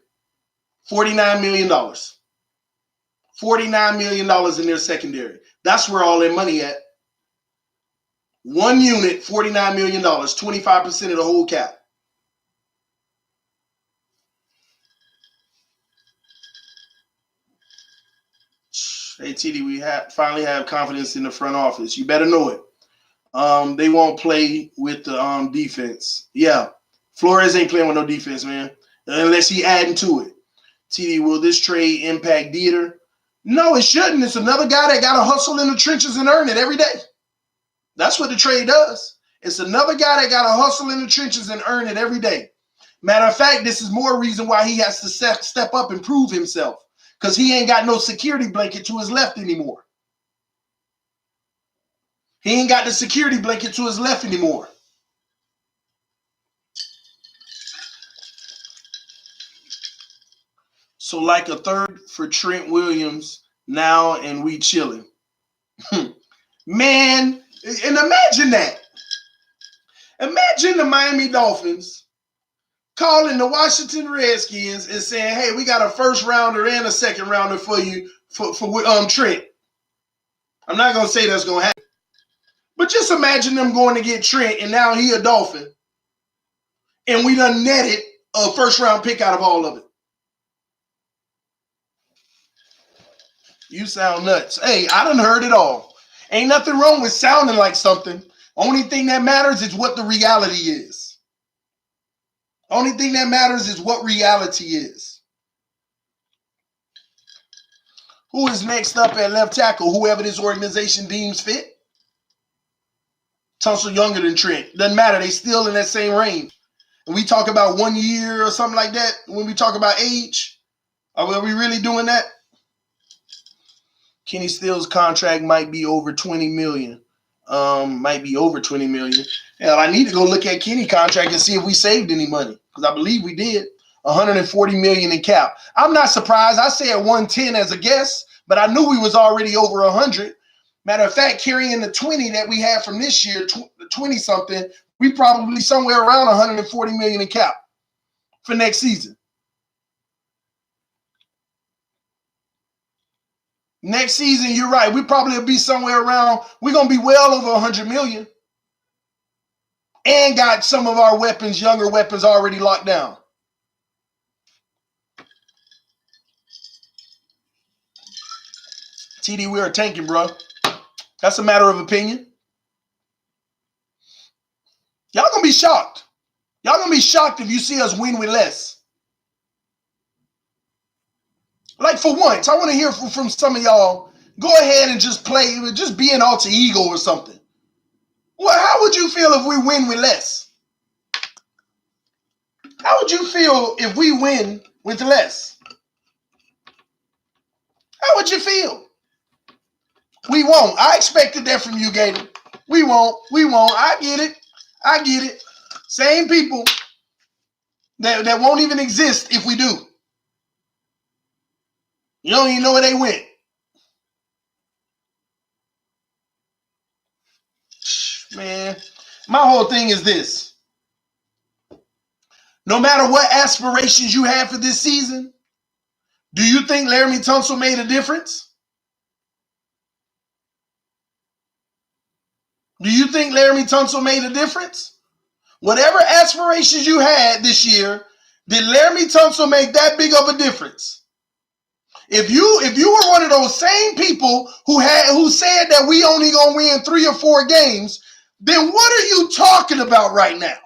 $49 million. $49 million in their secondary. That's where all their money at. One unit, $49 million, 25% of the whole cap. Hey, TD, we finally have confidence in the front office. You better know it. They won't play with the defense. Yeah, Flores ain't playing with no defense, man, unless he adding to it. TD, will this trade impact Dieter? No, it shouldn't. It's another guy that got to hustle in the trenches and earn it every day. That's what the trade does. It's another guy that got to hustle in the trenches and earn it every day. Matter of fact, this is more reason why he has to step up and prove himself, because he ain't got no security blanket to his left anymore. He ain't got the security blanket to his left anymore. So like a third for Trent Williams now, and we chilling. Man, and imagine that. Imagine the Miami Dolphins calling the Washington Redskins and saying, hey, we got a first rounder and a second rounder for you for Trent. I'm not going to say that's going to happen. But just imagine them going to get Trent, and now he a Dolphin. And we done netted a first round pick out of all of it. You sound nuts. Hey, I done heard it all. Ain't nothing wrong with sounding like something. Only thing that matters is what the reality is. Only thing that matters is what reality is. Who is next up at left tackle? Whoever this organization deems fit. Tunsil younger than Trent. Doesn't matter. They still in that same range. And we talk about 1 year or something like that when we talk about age. Are we really doing that? Kenny Stills' contract might be over $20 million. Might be over $20 million. Hell, I need to go look at Kenny's contract and see if we saved any money, because I believe we did. $140 million in cap. I'm not surprised. I said 110 as a guess, but I knew we was already over 100. Matter of fact, carrying the 20 that we had from this year, 20 something, we probably somewhere around 140 million in cap for next season. Next season, you're right. We probably will be somewhere around, we're going to be well over 100 million. And got some of our weapons, younger weapons, already locked down. TD, we are tanking, bro. That's a matter of opinion. Y'all going to be shocked. Y'all going to be shocked if you see us win with less. Like, for once, I want to hear from some of y'all. Go ahead and just play, just be an alter ego or something. Well, how would you feel if we win with less? How would you feel if we win with less? How would you feel? We won't. I expected that from you, Gator. We won't. I get it. Same people that won't even exist if we do. You don't even know where they went. Man, my whole thing is this. No matter what aspirations you have for this season, do you think Laramie Tunsil made a difference? Do you think Laramie Tunsil made a difference? Whatever aspirations you had this year, did Laramie Tunsil make that big of a difference? If you were one of those same people who said that we only gonna win 3 or 4 games, then what are you talking about right now?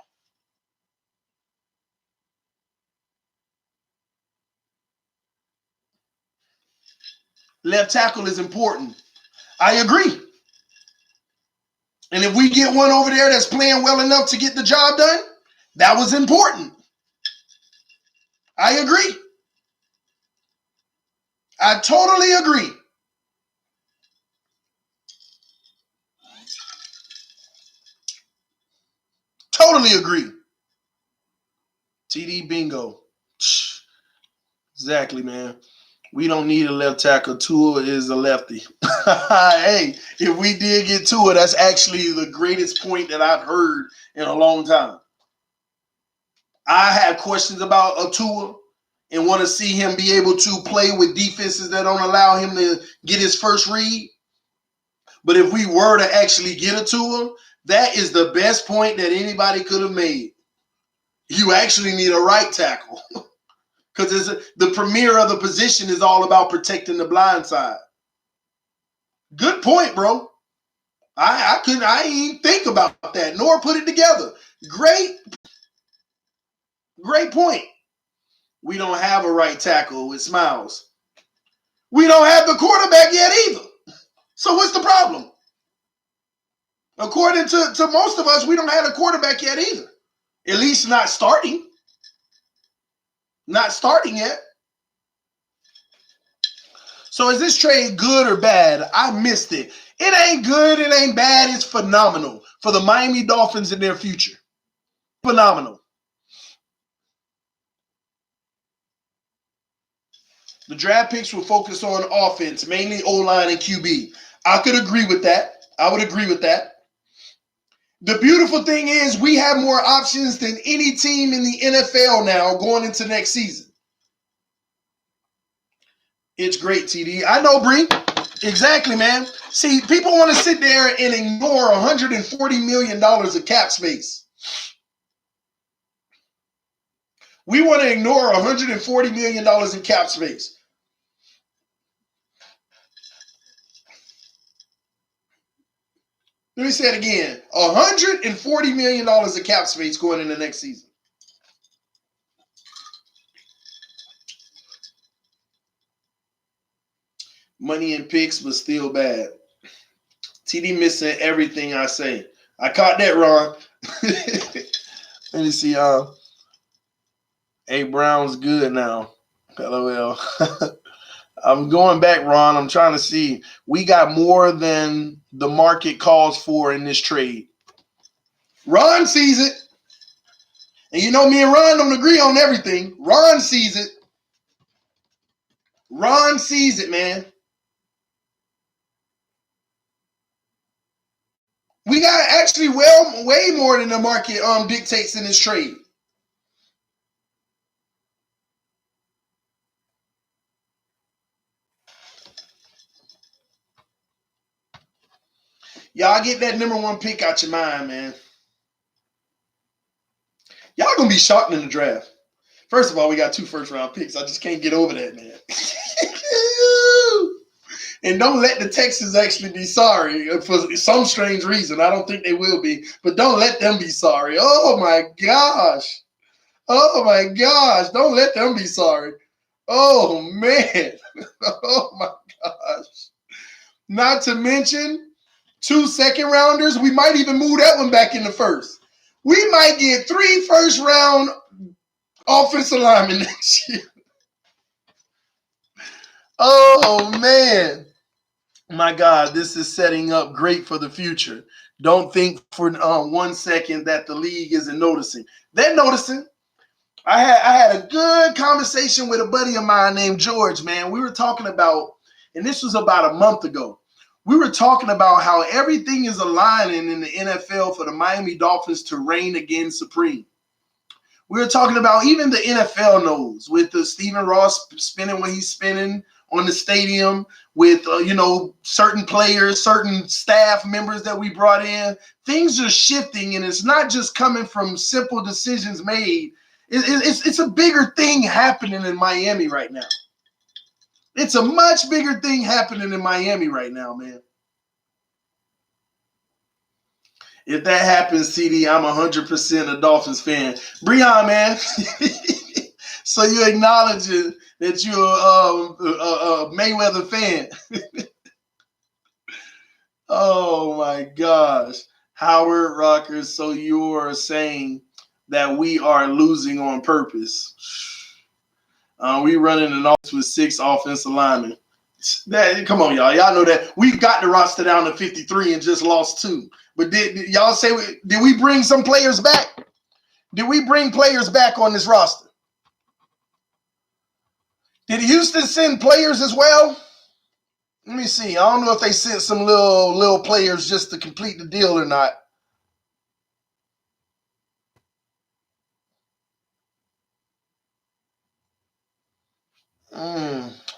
Left tackle is important. I agree. And if we get one over there that's playing well enough to get the job done, that was important. I agree. I totally agree. Totally agree. TD bingo. Exactly, man. We don't need a left tackle. Tua is a lefty. Hey, if we did get Tua, that's actually the greatest point that I've heard in a long time. I have questions about a Tua and want to see him be able to play with defenses that don't allow him to get his first read. But if we were to actually get a Tua, that is the best point that anybody could have made. You actually need a right tackle. Because the premier of the position is all about protecting the blind side. Good point, bro. I didn't even think about that, nor put it together. Great point. We don't have a right tackle with Smiles. We don't have the quarterback yet either. So what's the problem? According to most of us, we don't have a quarterback yet either. At least not starting. Not starting yet. So is this trade good or bad? I missed it. It ain't good. It ain't bad. It's phenomenal for the Miami Dolphins in their future. Phenomenal. The draft picks will focus on offense, mainly O-line and QB. I could agree with that. I would agree with that. The beautiful thing is we have more options than any team in the NFL now going into next season. It's great, TD. I know, Bree. Exactly, man. See, people want to sit there and ignore $140 million of cap space. We want to ignore $140 million in cap space. Let me say it again. $140 million of cap space going into next season. Money and picks, but still bad. TD missing everything I say. I caught that, Ron. Let me see. A Brown's good now. LOL. I'm going back, Ron. I'm trying to see. We got more than the market calls for in this trade. Ron sees it. And you know me and Ron don't agree on everything. Ron sees it. Ron sees it, man. We got actually way more than the market dictates in this trade. Y'all get that number one pick out your mind, man. Y'all gonna be shocked in the draft. First of all, we got 2 first-round picks. I just can't get over that, man. And don't let the Texans actually be sorry for some strange reason. I don't think they will be, but don't let them be sorry. Oh my gosh. Oh my gosh. Don't let them be sorry. Oh man. Oh my gosh. Not to mention 2 second-rounders. We might even move that one back in the first. We might get 3 first-round offensive linemen next year. Oh man. My God, this is setting up great for the future. Don't think for 1 second that the league isn't noticing. They're noticing. I had a good conversation with a buddy of mine named George, man. We were talking about, and this was about a month ago, we were talking about how everything is aligning in the NFL for the Miami Dolphins to reign again supreme. We were talking about even the NFL knows with the Stephen Ross spinning what he's spinning on the stadium with, certain players, certain staff members that we brought in. Things are shifting, and it's not just coming from simple decisions made. It's a bigger thing happening in Miami right now. It's a much bigger thing happening in Miami right now, man. If that happens, CD, I'm 100% a Dolphins fan. Breon, man. So you acknowledge it. that you're a Mayweather fan. Oh my gosh. Howard Rockers, so you are saying that we are losing on purpose. We running an offense with 6 offensive linemen. Come on, y'all. Y'all know that we've got the roster down to 53 and just lost 2. But did y'all say did we bring some players back? Did we bring players back on this roster? Did Houston send players as well? Let me see. I don't know if they sent some little players just to complete the deal or not.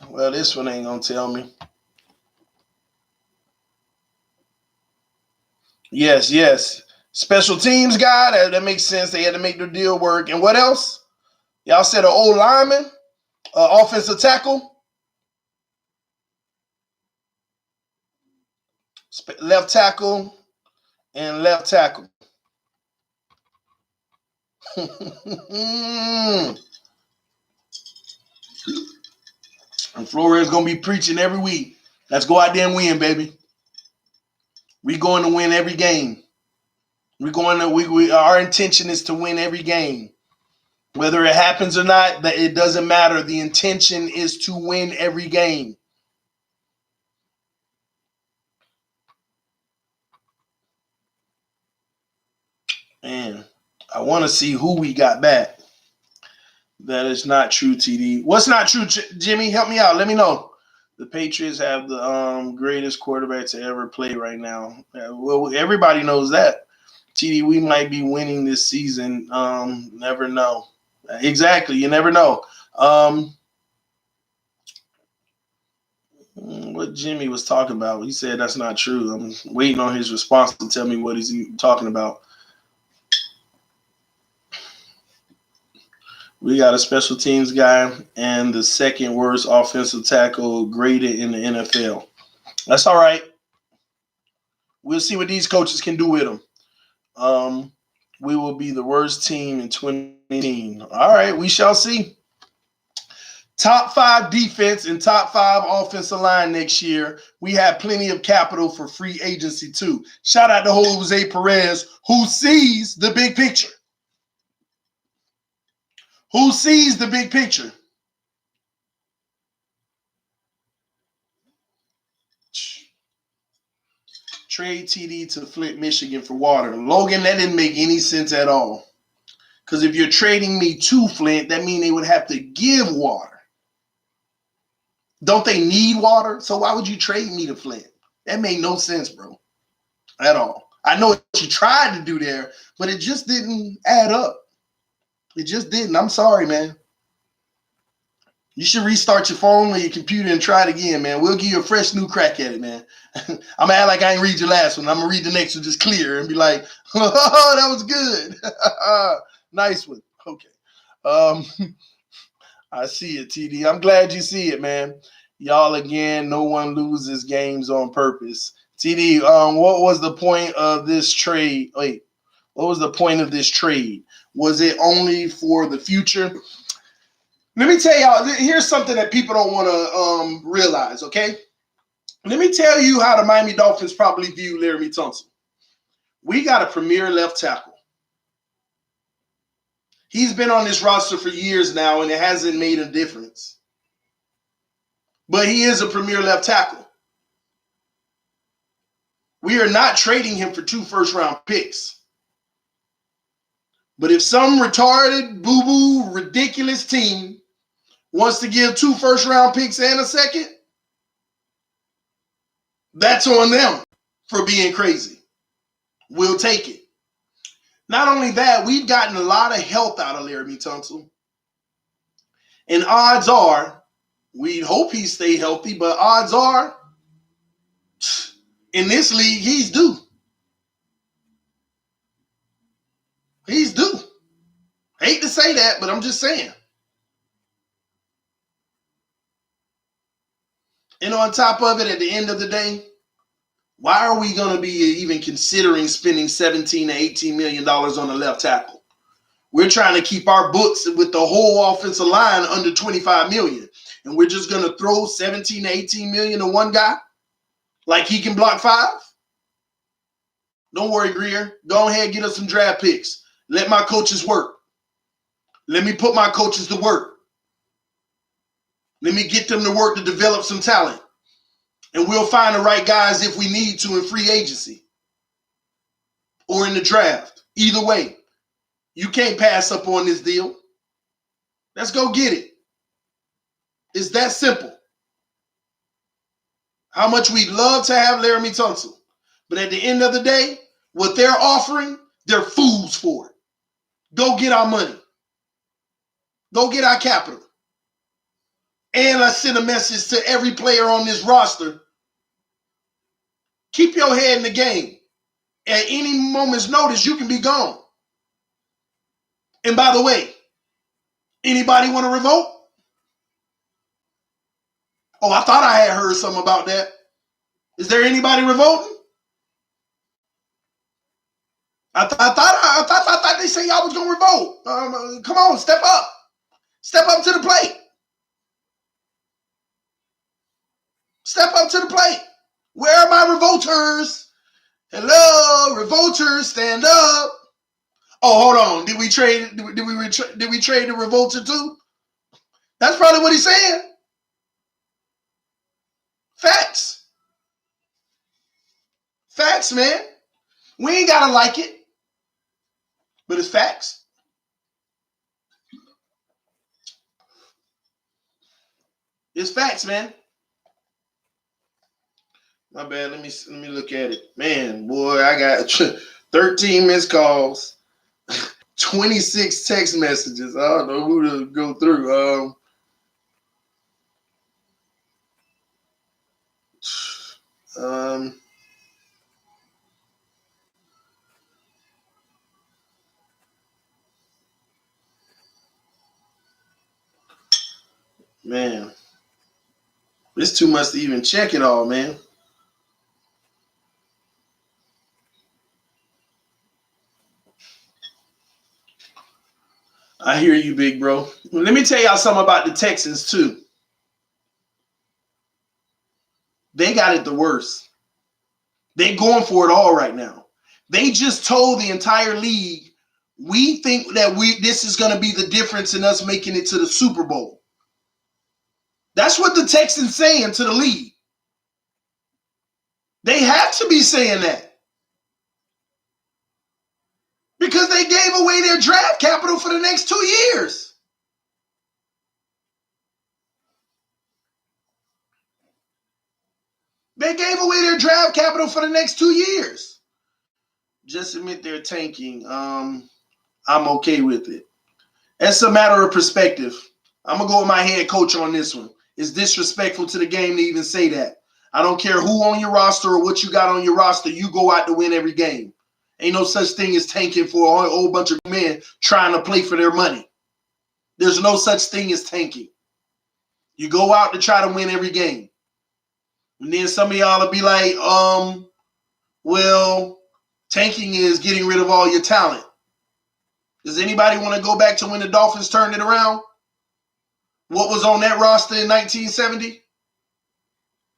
Well, this one ain't gonna tell me. Yes. Special teams guy. That makes sense. They had to make the deal work. And what else? Y'all said an old lineman, offensive tackle, left tackle, and left tackle. And Flores gonna be preaching every week. Let's go out there and win, baby. We going to win every game. Our intention is to win every game. Whether it happens or not, it doesn't matter. The intention is to win every game. Man, I want to see who we got back. That is not true, TD. What's not true, Jimmy? Help me out. Let me know. The Patriots have the greatest quarterback to ever play right now. Well, everybody knows that. TD, we might be winning this season. Never know. Exactly. You never know. What Jimmy was talking about, he said that's not true. I'm waiting on his response to tell me what he's talking about. We got a special teams guy and the second worst offensive tackle graded in the NFL. That's all right. We'll see what these coaches can do with him. We will be the worst team in 2018. All right, we shall see. Top 5 defense and top 5 offensive line next year. We have plenty of capital for free agency too. Shout out to Jose Perez, who sees the big picture. Who sees the big picture? Trade TD to Flint, Michigan for water. Logan, that didn't make any sense at all. Because if you're trading me to Flint, that means they would have to give water. Don't they need water? So why would you trade me to Flint? That made no sense, bro. At all. I know what you tried to do there, but it just didn't add up. It just didn't. I'm sorry, man. You should restart your phone or your computer and try it again, man. We'll give you a fresh new crack at it, man. I'm going to act like I ain't read your last one. I'm going to read the next one just clear and be like, oh, that was good. Nice one. Okay. I see it, TD. I'm glad you see it, man. Y'all, again, no one loses games on purpose. TD, what was the point of this trade? Wait, what was the point of this trade? Was it only for the future? Let me tell y'all, here's something that people don't want to realize, okay? Let me tell you how the Miami Dolphins probably view Laramie Tunsil. We got a premier left tackle. He's been on this roster for years now, and it hasn't made a difference. But he is a premier left tackle. We are not trading him for 2 first-round picks. But if some retarded, boo-boo, ridiculous team wants to give 2 first-round picks and a second, that's on them for being crazy. We'll take it. Not only that, we've gotten a lot of health out of Laramie Tunsil. And odds are, we hope he stay healthy, but odds are, in this league, he's due. He's due. Hate to say that, but I'm just saying. And on top of it, at the end of the day, why are we going to be even considering spending $17 to $18 million on a left tackle? We're trying to keep our books with the whole offensive line under $25 million. and we're just going to throw 17 to 18 million to one guy like he can block 5? Don't worry, Greer. Go ahead and get us some draft picks. Let my coaches work. Let me put my coaches to work. Let me get them to work to develop some talent. And we'll find the right guys if we need to in free agency or in the draft. Either way, you can't pass up on this deal. Let's go get it. It's that simple. How much we'd love to have Laramie Tunsil. But at the end of the day, what they're offering, they're fools for it. Go get our money. Go get our capital. And let's send a message to every player on this roster. Keep your head in the game. At any moment's notice, you can be gone. And by the way, anybody want to revolt? Oh, I thought I had heard something about that. Is there anybody revolting? I thought they said y'all was gonna revolt. Come on, step up. Step up to the plate. Step up to the plate. Where are my revolters? Hello, revolters, stand up. Oh, hold on. Did we trade the revolter too? That's probably what he's saying. Facts. Facts, man. We ain't gotta like it, but it's facts. It's facts, man. My bad. Let me look at it. Man, boy, I got 13 missed calls, 26 text messages. I don't know who to go through. Man, it's too much to even check it all, man. I hear you, big bro. Let me tell y'all something about the Texans, too. They got it the worst. They going for it all right now. They just told the entire league, we think that this is going to be the difference in us making it to the Super Bowl. That's what the Texans saying to the league. They have to be saying that. Because they gave away their draft capital for the next 2 years. They gave away their draft capital for the next 2 years. Just admit they're tanking. I'm okay with it. It's a matter of perspective. I'm going to go with my head coach on this one. It's disrespectful to the game to even say that. I don't care who on your roster or what you got on your roster. You go out to win every game. Ain't no such thing as tanking for a whole bunch of men trying to play for their money. There's no such thing as tanking. You go out to try to win every game. And then some of y'all will be like, well, tanking is getting rid of all your talent. Does anybody want to go back to when the Dolphins turned it around? What was on that roster in 1970?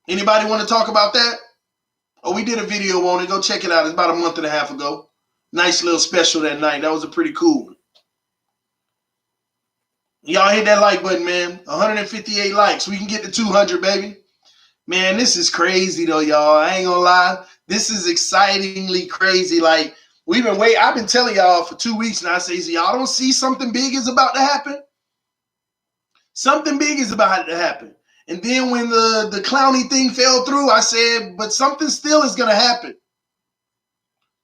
Anybody want to talk about that? Oh, we did a video on it. Go check it out. It's about a month and a half ago. Nice little special that night. That was a pretty cool one. Y'all hit that like button, man. 158 likes. We can get to 200, baby. Man, this is crazy, though, y'all. I ain't gonna lie. This is excitingly crazy. Like, we've been waiting. I've been telling y'all for 2 weeks now. I say, so y'all don't see something big is about to happen? Something big is about to happen. And then when the Clowney thing fell through, I said, but something still is going to happen.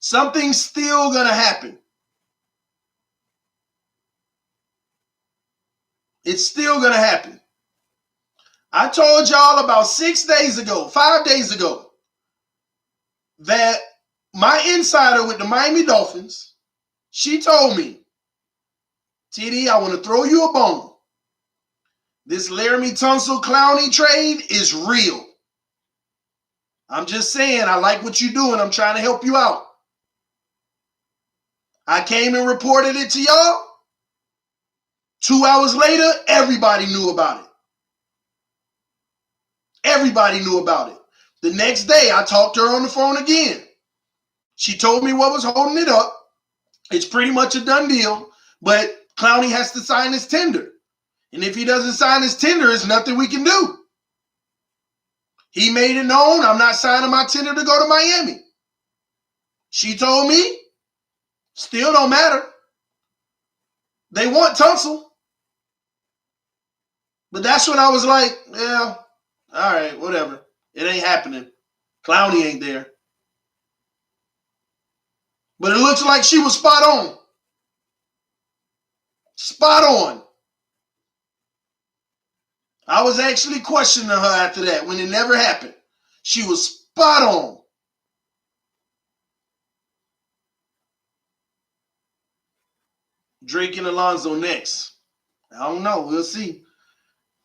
Something's still going to happen. It's still going to happen. I told y'all about 5 days ago, that my insider with the Miami Dolphins, she told me, TD, I want to throw you a bone. This Laramie Tunsil Clowney trade is real. I'm just saying, I like what you're doing. I'm trying to help you out. I came and reported it to y'all. 2 hours later, everybody knew about it. Everybody knew about it. The next day, I talked to her on the phone again. She told me what was holding it up. It's pretty much a done deal, but Clowney has to sign his tender. And if he doesn't sign his tender, there's nothing we can do. He made it known, I'm not signing my tender to go to Miami. She told me, still don't matter. They want TUNSIL. But that's when I was like, yeah, all right, whatever. It ain't happening. Clowney ain't there. But it looks like she was spot on. Spot on. I was actually questioning her after that when it never happened. She was spot on. Drake and Alonzo next. I don't know. We'll see.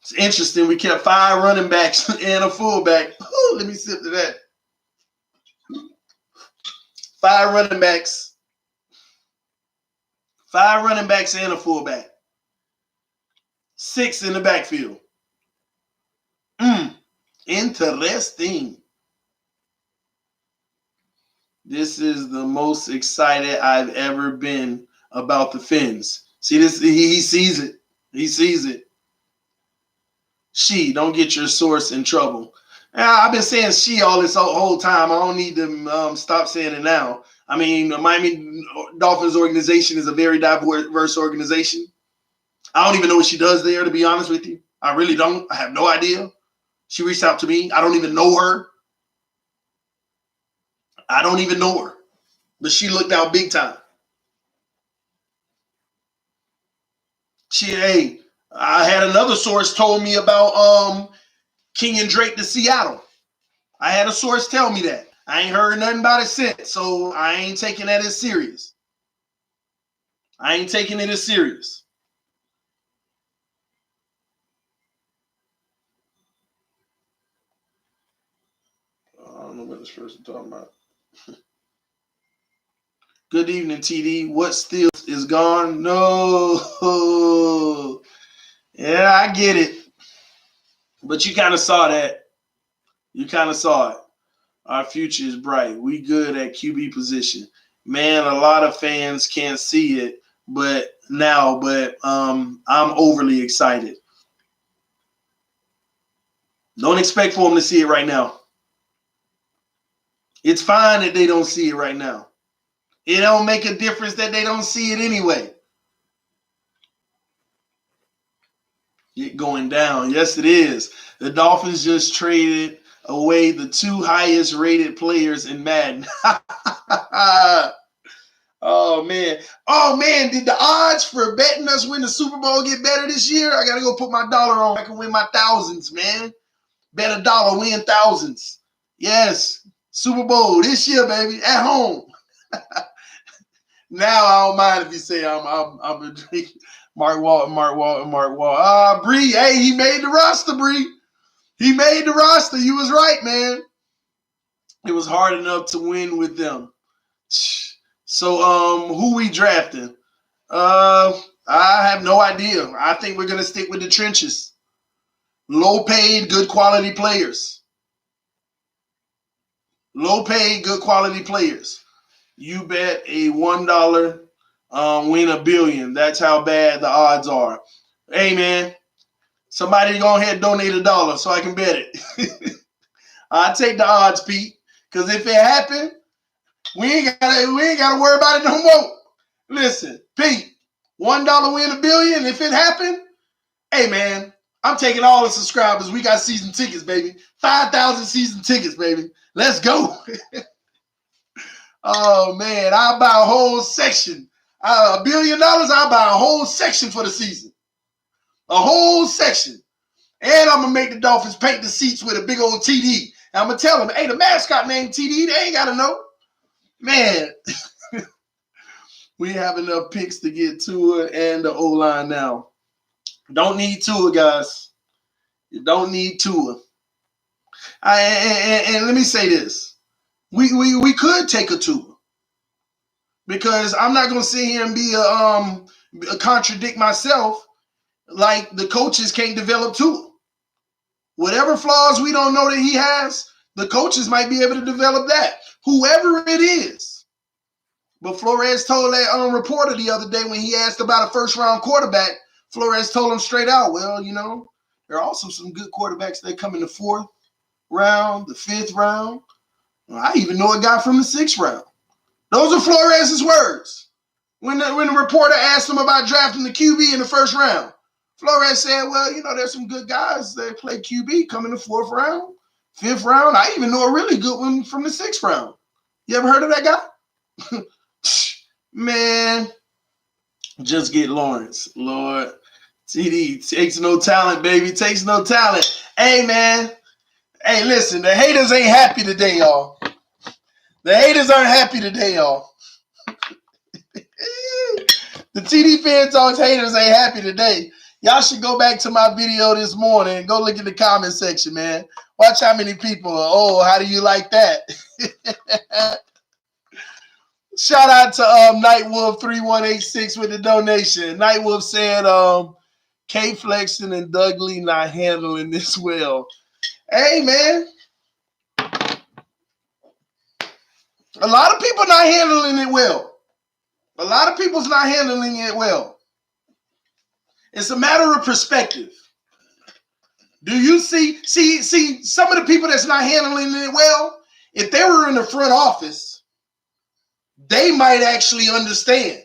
It's interesting. We kept 5 running backs and a fullback. Ooh, let me sip to that. 5 running backs. 5 running backs and a fullback. 6 in the backfield. Interesting. This is the most excited I've ever been about the Fins. See this? He sees it. He sees it. She, don't get your source in trouble. I've been saying she all this whole time. I don't need to stop saying it now. I mean, the Miami Dolphins organization is a very diverse organization. I don't even know what she does there, to be honest with you. I really don't. I have no idea. She reached out to me. I don't even know her. I don't even know her. But she looked out big time. I had another source told me about King and Drake to Seattle. I had a source tell me that. I ain't heard nothing about it since, so I ain't taking that as serious. I ain't taking it as serious. I don't know what this person talking about. Good evening, TD. What STILLS is gone? No. Yeah, I get it. But you kind of saw that. You kind of saw it. Our future is bright. We good at QB position. Man, a lot of fans can't see it, but I'm overly excited. Don't expect for them to see it right now. It's fine that they don't see it right now. It don't make a difference that they don't see it anyway. It going down. Yes, it is. The Dolphins just traded away the 2 highest rated players in Madden. Oh, man. Oh, man. Did the odds for betting us win the Super Bowl get better this year? I got to go put my dollar on. I can win my thousands, man. Bet a dollar, win thousands. Yes. Super Bowl this year, baby. At home. Now I don't mind if you say I'm a Mark Walton. Bree, hey, he made the roster, Bree. He made the roster. You was right, man. It was hard enough to win with them. So, who we drafting? I have no idea. I think we're gonna stick with the trenches. Low paid, good quality players. Low paid, good quality players. You bet a $1 win $1 billion. That's how bad the odds are. Hey, man, somebody go ahead and donate $1 so I can bet it. I'll take the odds, Pete, because if it happened, we ain't gotta worry about it no more. Listen, Pete, $1 win $1 billion. If it happened, hey, man, I'm taking all the subscribers. We got season tickets, baby. 5,000 season tickets, baby. Let's go. Oh, man, I'll buy a whole section. $1 billion, I'll buy a whole section for the season. A whole section. And I'm going to make the Dolphins paint the seats with a big old TD. And I'm going to tell them, hey, the mascot named TD, they ain't got to know. Man, we have enough picks to get Tua and the O-line now. Don't need Tua, guys. You don't need Tua. And let me say this. We could take a Tua. Because I'm not going to sit here and be contradict myself like the coaches can't develop Tua. Whatever whatever flaws we don't know that he has, the coaches might be able to develop that. Whoever it is. But Flores told that reporter the other day when he asked about a first-round quarterback, Flores told him straight out, well, you know, there are also some good quarterbacks that come in the 4th round, the 5th round. I even know a guy from the 6th round. Those are Flores' words. When the reporter asked him about drafting the QB in the 1st round, Flores said, well, you know, there's some good guys that play QB come in the 4th round, 5th round. I even know a really good one from the 6th round. You ever heard of that guy? Man, just get Lawrence. Lord, TD takes no talent, baby. Takes no talent. Hey, man. Hey, listen, the haters ain't happy today, y'all. The haters aren't happy today, y'all. The TD Fan Talks haters ain't happy today. Y'all should go back to my video this morning and go look at the comment section, man. Watch how many people are, oh, how do you like that? Shout out to Nightwolf3186 with the donation. Nightwolf said, K Flexing and Doug Lee not handling this well. Hey, man. A lot of people not handling it well. A lot of people's not handling it well. It's a matter of perspective. Do you see some of the people that's not handling it well? If they were in the front office, they might actually understand.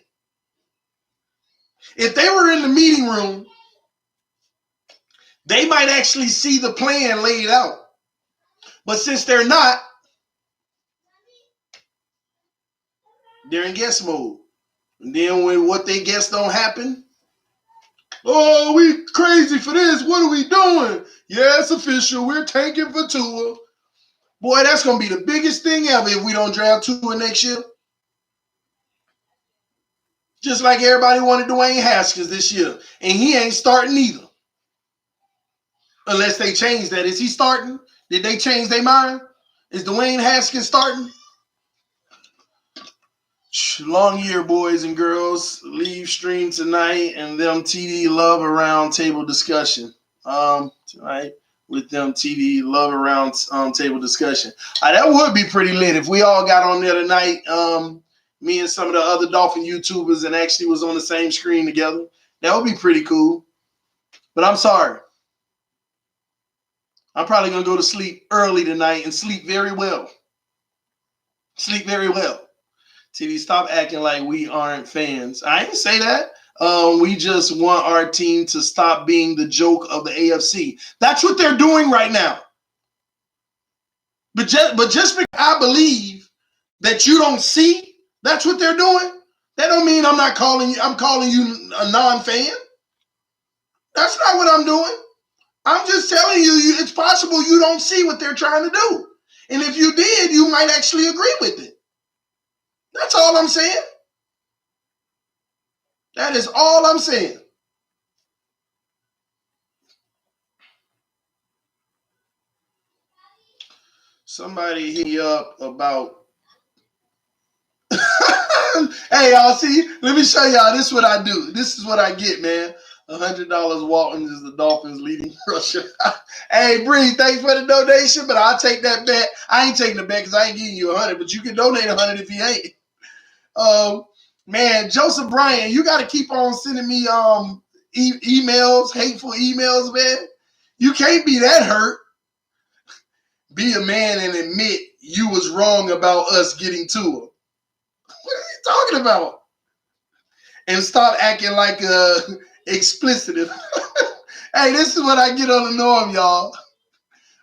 If they were in the meeting room, they might actually see the plan laid out. But since they're not, they're in guess mode. And then when what they guess don't happen, oh, we crazy for this. What are we doing? Yeah, it's official. We're tanking for Tua. Boy, that's going to be the biggest thing ever if we don't draft Tua next year. Just like everybody wanted Dwayne Haskins this year. And he ain't starting either. Unless they change that. Is he starting? Did they change their mind? Is Dwayne Haskins starting? Long year, boys and girls. Leave stream tonight and them TD love around table discussion. Tonight with them TD love around table discussion. That would be pretty lit if we all got on there tonight. Me and some of the other Dolphin YouTubers and actually was on the same screen together. That would be pretty cool. But I'm sorry. I'm probably going to go to sleep early tonight and sleep very well. Sleep very well. TD, stop acting like we aren't fans. I didn't say that. We just want our team to stop being the joke of the AFC. That's what they're doing right now. But just because I believe that you don't see, that's what they're doing. That don't mean I'm calling you a non-fan. That's not what I'm doing. I'm just telling you, it's possible you don't see what they're trying to do. And if you did, you might actually agree with it. That's all I'm saying. That is all I'm saying. Somebody hit me up about... Hey, y'all, see? Let me show y'all. This is what I do. This is what I get, man. $100 Walton is the Dolphins' leading rusher. Hey, Bree, thanks for the donation, but I'll take that bet. I ain't taking the bet because I ain't giving you 100, but you can donate 100 if you ain't. Man, Joseph Bryan, you got to keep on sending me emails, hateful emails, man. You can't be that hurt. Be a man and admit you was wrong about us getting to him. What are you talking about? And stop acting like explicit. Hey, this is what I get on the norm, y'all.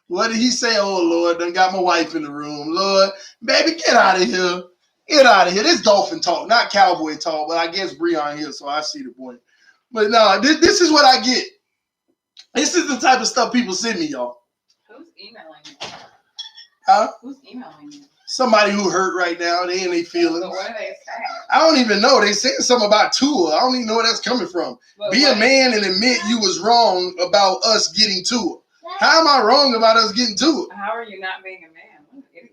What did he say? Oh, Lord, done got my wife in the room. Lord, baby, get out of here. Get out of here. This Dolphin talk, not Cowboy talk, but I guess Breon here, so I see the point. But no, this is what I get. This is the type of stuff people send me, y'all. Who's emailing you? Huh? Who's emailing you? Somebody who hurt right now. They in their feelings. So what are they saying? I don't even know. They saying something about Tua. I don't even know where that's coming from. But be a man and admit you was wrong about us getting Tua. How am I wrong about us getting Tua? How are you not being a man? What an idiot.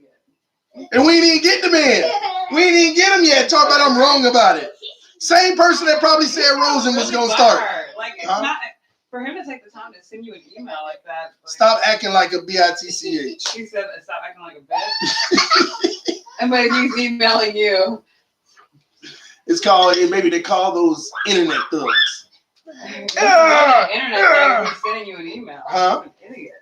And we didn't get the man. We didn't even get him yet. Talk about I'm wrong about it. Same person that probably said Rosen was going to start. Like, it's not... For him to take the time to send you an email like that. Like, Stop acting like a bitch. He said, stop acting like a bitch. And but he's emailing you. It's called, maybe they call those internet thugs. Internet thug who's sending you an email. Huh? An idiot.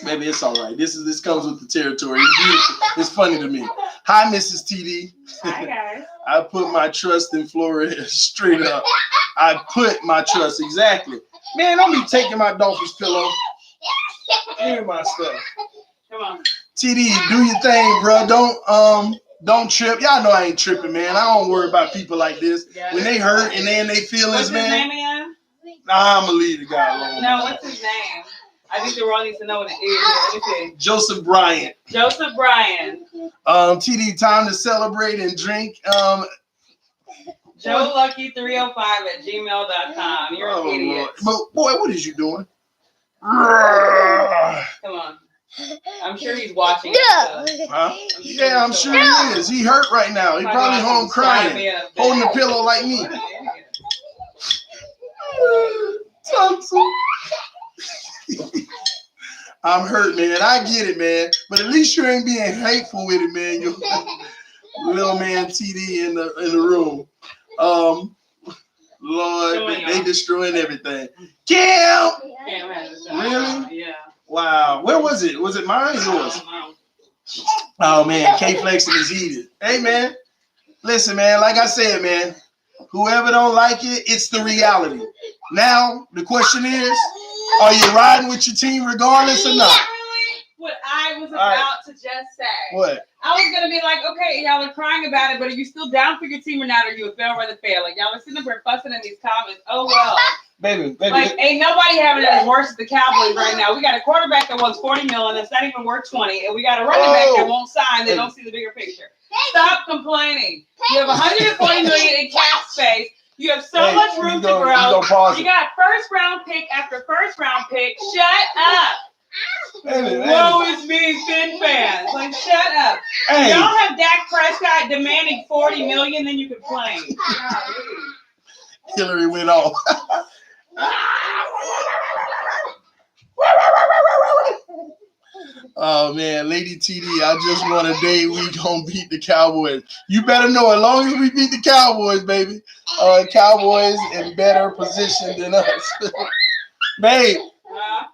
Maybe it's all right. This comes with the territory. It's beautiful. It's funny to me. Hi, Mrs. TD. Hi, guys. I put my trust in Florida straight up. I put my trust, exactly. Man, don't be taking my Dolphins pillow. Give me my stuff. Come on. TD, do your thing, bro. Don't trip. Y'all know I ain't tripping, man. I don't worry about people like this. Yeah, when they hurt and they in their feelings, what's man. What's his name again? Nah, I'm gonna leave the guy alone. No, what's his name? I think the world needs to know what it is. Let me see. Joseph Bryant. Joseph Bryant. TD, time to celebrate and drink. JoeLucky305@gmail.com. You're an idiot. But boy, what is you doing? Come on. I'm sure he's watching. Huh? Yeah, I'm sure he is. He hurt right now. He probably home crying, holding the pillow like me. TUNSIL. I'm hurt, man. I get it, man. But at least you ain't being hateful with it, man. You little man TD in the room. Lord, they destroying everything. Kim! Really? Yeah. Wow. Where was it? Was it mine or yours? Oh, man. K-Flexing is heated. Hey, man. Listen, man. Like I said, man. Whoever don't like it, it's the reality. Now, the question is, are you riding with your team regardless or not? What I was about to just say. What? I was going to be like, okay, y'all are crying about it, but are you still down for your team or not? Or are you a fail or the fail? Like, y'all are sitting there fussing in these comments. Oh, well. Baby. Like, ain't nobody having it as worse as the Cowboys right now. We got a quarterback that wants $40 million that's not even worth 20, and we got a running back that won't sign. They don't see the bigger picture. Stop complaining. You have $140 million in cap space. You have so much room to grow. You got first round pick after first round pick. Shut up. Woe is me, Finn fans. Like, shut up. Hey. Y'all have Dak Prescott demanding $40 million, then you complain. Hillary went off. Oh man, Lady TD, I just want a day we gonna beat the Cowboys. You better know, as long as we beat the Cowboys, baby, Cowboys in better position than us. Babe,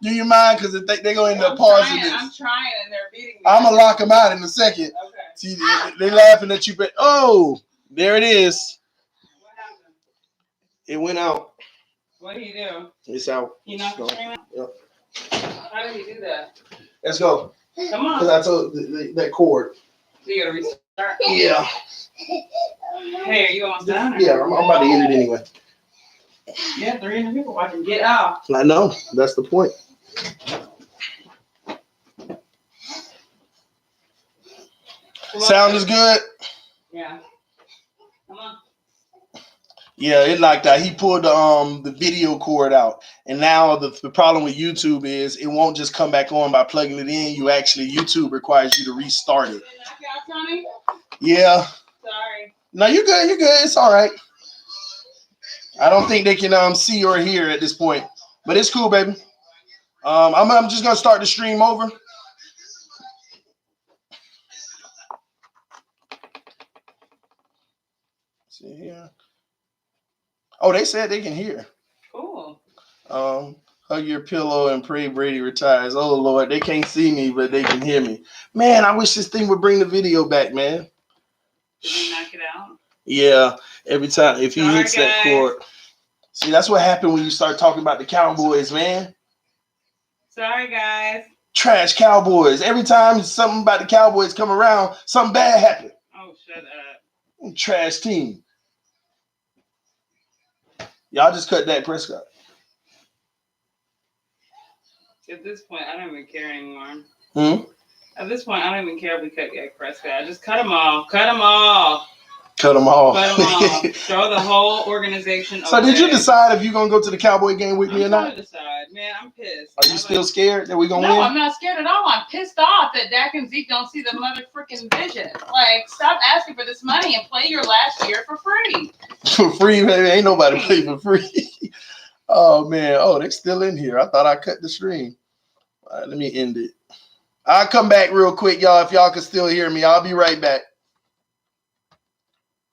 do you mind? Because they're gonna end up pausing this. I'm trying, and they're beating me. I'm gonna lock them out in a second. Okay. TD, they laughing at you, but oh, there it is. What happened? It went out. What did he do? It's out. You knocked the stream out? Yep. How did he do that? Let's go. Come on. Because I told that cord. So you gotta restart? Yeah. Hey, are you almost done? Yeah, I'm about to end it anyway. Yeah, 300 people watching. Get off. I know. That's the point. Sound is good? Yeah. Come on. Yeah, it knocked out. He pulled the video cord out. And now the problem with YouTube is it won't just come back on by plugging it in. YouTube requires you to restart it. Did it knock you out, Tony? Yeah. Sorry. No, you're good. You're good. It's all right. I don't think they can see or hear at this point. But it's cool, baby. I'm just gonna start the stream over. See here. Oh, they said they can hear. Cool. Hug your pillow and pray Brady retires. Oh Lord, they can't see me, but they can hear me. Man, I wish this thing would bring the video back, man. Did he knock it out? Yeah, every time if he hits that cord. See, that's what happened when you start talking about the Cowboys, man. Sorry, guys. Trash Cowboys. Every time something about the Cowboys come around, something bad happen. Oh, shut up. Trash team. Y'all just cut Dak Prescott. At this point, I don't even care anymore. At this point, I don't even care if we cut Dak Prescott. Just cut them off. Cut them off. Cut them off. Cut them off. Throw the whole organization away. So did you decide if you're going to go to the Cowboy game with me or not? I'm trying to decide. Man, I'm pissed. Are you still scared that we're going to win? No, I'm not scared at all. I'm pissed off that Dak and Zeke don't see the mother freaking vision. Like, stop asking for this money and play your last year for free. For free, baby. Ain't nobody play for free. Oh man. Oh, they're still in here. I thought I cut the stream. All right, let me end it. I'll come back real quick, y'all. If y'all can still hear me, I'll be right back.